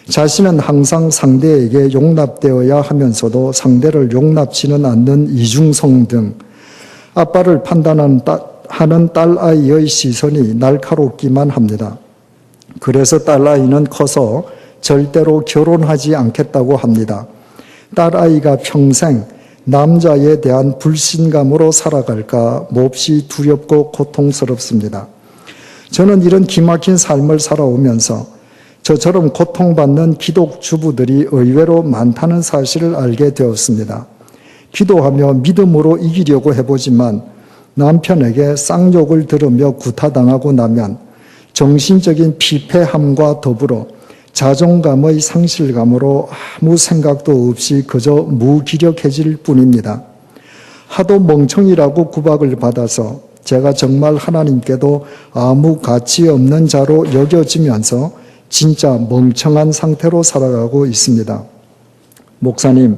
자신은 항상 상대에게 용납되어야 하면서도 상대를 용납치는 않는 이중성 등 아빠를 판단하는 딸아이의 시선이 날카롭기만 합니다. 그래서 딸아이는 커서 절대로 결혼하지 않겠다고 합니다. 딸아이가 평생 남자에 대한 불신감으로 살아갈까 몹시 두렵고 고통스럽습니다. 저는 이런 기막힌 삶을 살아오면서 저처럼 고통받는 기독 주부들이 의외로 많다는 사실을 알게 되었습니다. 기도하며 믿음으로 이기려고 해보지만 남편에게 쌍욕을 들으며 구타당하고 나면 정신적인 피폐함과 더불어 자존감의 상실감으로 아무 생각도 없이 그저 무기력해질 뿐입니다. 하도 멍청이라고 구박을 받아서 제가 정말 하나님께도 아무 가치 없는 자로 여겨지면서 진짜 멍청한 상태로 살아가고 있습니다. 목사님,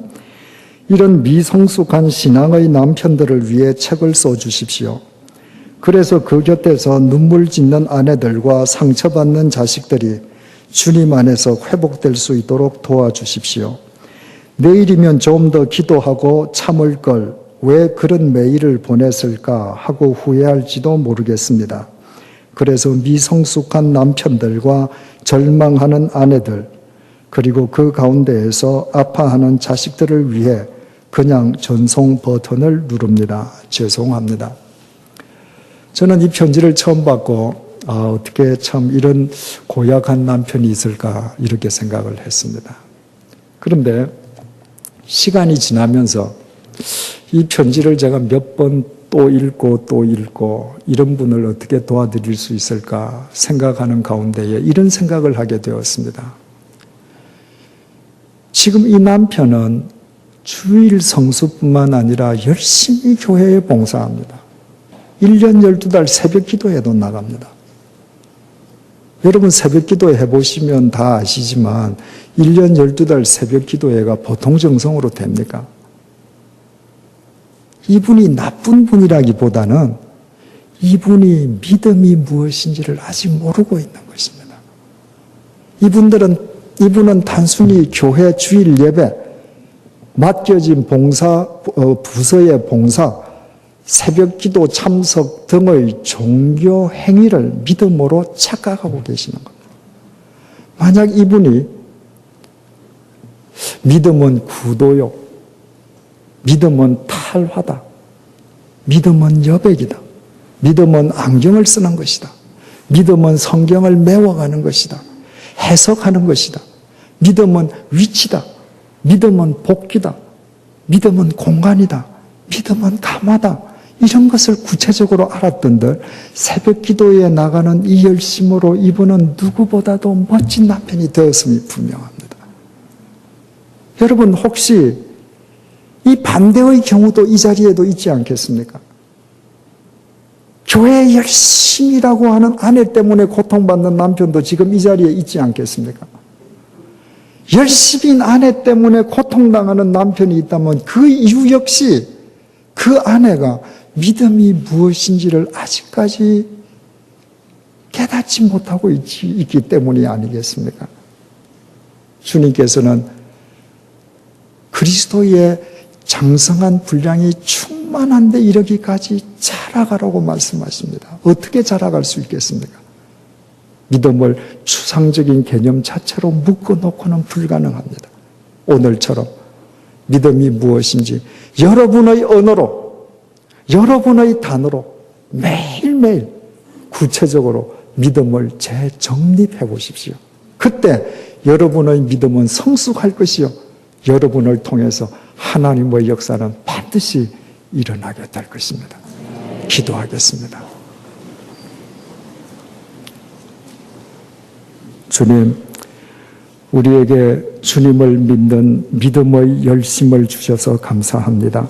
이런 미성숙한 신앙의 남편들을 위해 책을 써주십시오. 그래서 그 곁에서 눈물 짓는 아내들과 상처받는 자식들이 주님 안에서 회복될 수 있도록 도와주십시오. 내일이면 좀 더 기도하고 참을 걸 왜 그런 메일을 보냈을까 하고 후회할지도 모르겠습니다. 그래서 미성숙한 남편들과 절망하는 아내들, 그리고 그 가운데에서 아파하는 자식들을 위해 그냥 전송 버튼을 누릅니다. 죄송합니다. 저는 이 편지를 처음 받고 어떻게 참 이런 고약한 남편이 있을까 이렇게 생각을 했습니다. 그런데 시간이 지나면서 이 편지를 제가 몇 번 또 읽고 또 읽고 이런 분을 어떻게 도와드릴 수 있을까 생각하는 가운데에 이런 생각을 하게 되었습니다. 지금 이 남편은 주일 성수뿐만 아니라 열심히 교회에 봉사합니다. 1년 12달 새벽 기도회도 나갑니다. 여러분 새벽 기도회 해보시면 다 아시지만 1년 12달 새벽 기도회가 보통 정성으로 됩니까? 이분이 나쁜 분이라기보다는 이분이 믿음이 무엇인지를 아직 모르고 있는 것입니다. 이분은 단순히 교회 주일 예배, 맡겨진 봉사, 부서의 봉사, 새벽 기도 참석 등의 종교 행위를 믿음으로 착각하고 계시는 겁니다. 만약 이분이 믿음은 구도요, 믿음은 탈화다, 믿음은 여백이다, 믿음은 안경을 쓰는 것이다, 믿음은 성경을 메워가는 것이다, 해석하는 것이다, 믿음은 위치다, 믿음은 복귀다, 믿음은 공간이다, 믿음은 감화다, 이런 것을 구체적으로 알았던들 새벽 기도에 나가는 이 열심으로 이분은 누구보다도 멋진 남편이 되었음이 분명합니다. 여러분 혹시 이 반대의 경우도 이 자리에도 있지 않겠습니까? 교회에 열심히 일하고 하는 아내 때문에 고통받는 남편도 지금 이 자리에 있지 않겠습니까? 열심히 아내 때문에 고통당하는 남편이 있다면 그 이유 역시 그 아내가 믿음이 무엇인지를 아직까지 깨닫지 못하고 있기 때문이 아니겠습니까? 주님께서는 그리스도의 장성한 분량이 충만한데 이르기까지 자라가라고 말씀하십니다. 어떻게 자라갈 수 있겠습니까? 믿음을 추상적인 개념 자체로 묶어놓고는 불가능합니다. 오늘처럼 믿음이 무엇인지 여러분의 언어로, 여러분의 단어로 매일매일 구체적으로 믿음을 재정립해 보십시오. 그때 여러분의 믿음은 성숙할 것이요, 여러분을 통해서 하나님의 역사는 반드시 일어나게 될 것입니다. 기도하겠습니다. 주님, 우리에게 주님을 믿는 믿음의 열심을 주셔서 감사합니다.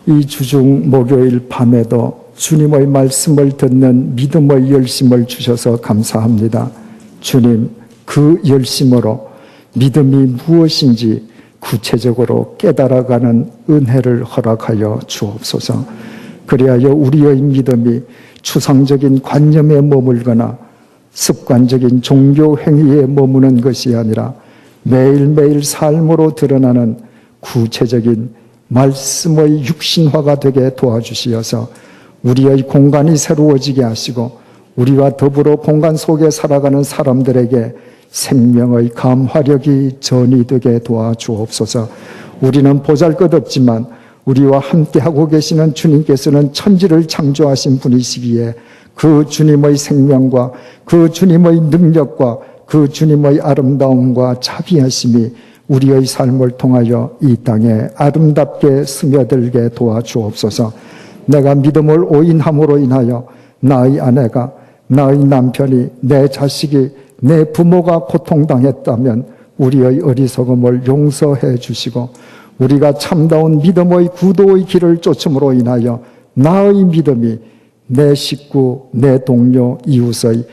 이 주중 목요일 밤에도 주님의 말씀을 듣는 믿음의 열심을 주셔서 감사합니다. 주님, 그 열심으로 믿음이 무엇인지 구체적으로 깨달아가는 은혜를 허락하여 주옵소서. 그리하여 우리의 믿음이 추상적인 관념에 머물거나 습관적인 종교 행위에 머무는 것이 아니라 매일매일 삶으로 드러나는 구체적인 말씀의 육신화가 되게 도와주시어서 우리의 공간이 새로워지게 하시고 우리와 더불어 공간 속에 살아가는 사람들에게 생명의 감화력이 전이되게 도와주옵소서. 우리는 보잘것없지만 우리와 함께하고 계시는 주님께서는 천지를 창조하신 분이시기에 그 주님의 생명과 그 주님의 능력과 그 주님의 아름다움과 자비하심이 우리의 삶을 통하여 이 땅에 아름답게 스며들게 도와주옵소서. 내가 믿음을 오인함으로 인하여 나의 아내가, 나의 남편이, 내 자식이, 내 부모가 고통당했다면 우리의 어리석음을 용서해 주시고 우리가 참다운 믿음의 구도의 길을 쫓음으로 인하여 나의 믿음이 내 식구, 내 동료, 이웃의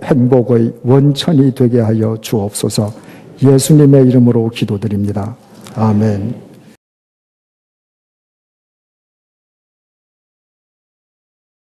행복의 원천이 되게 하여 주옵소서. 예수님의 이름으로 기도드립니다. 아멘.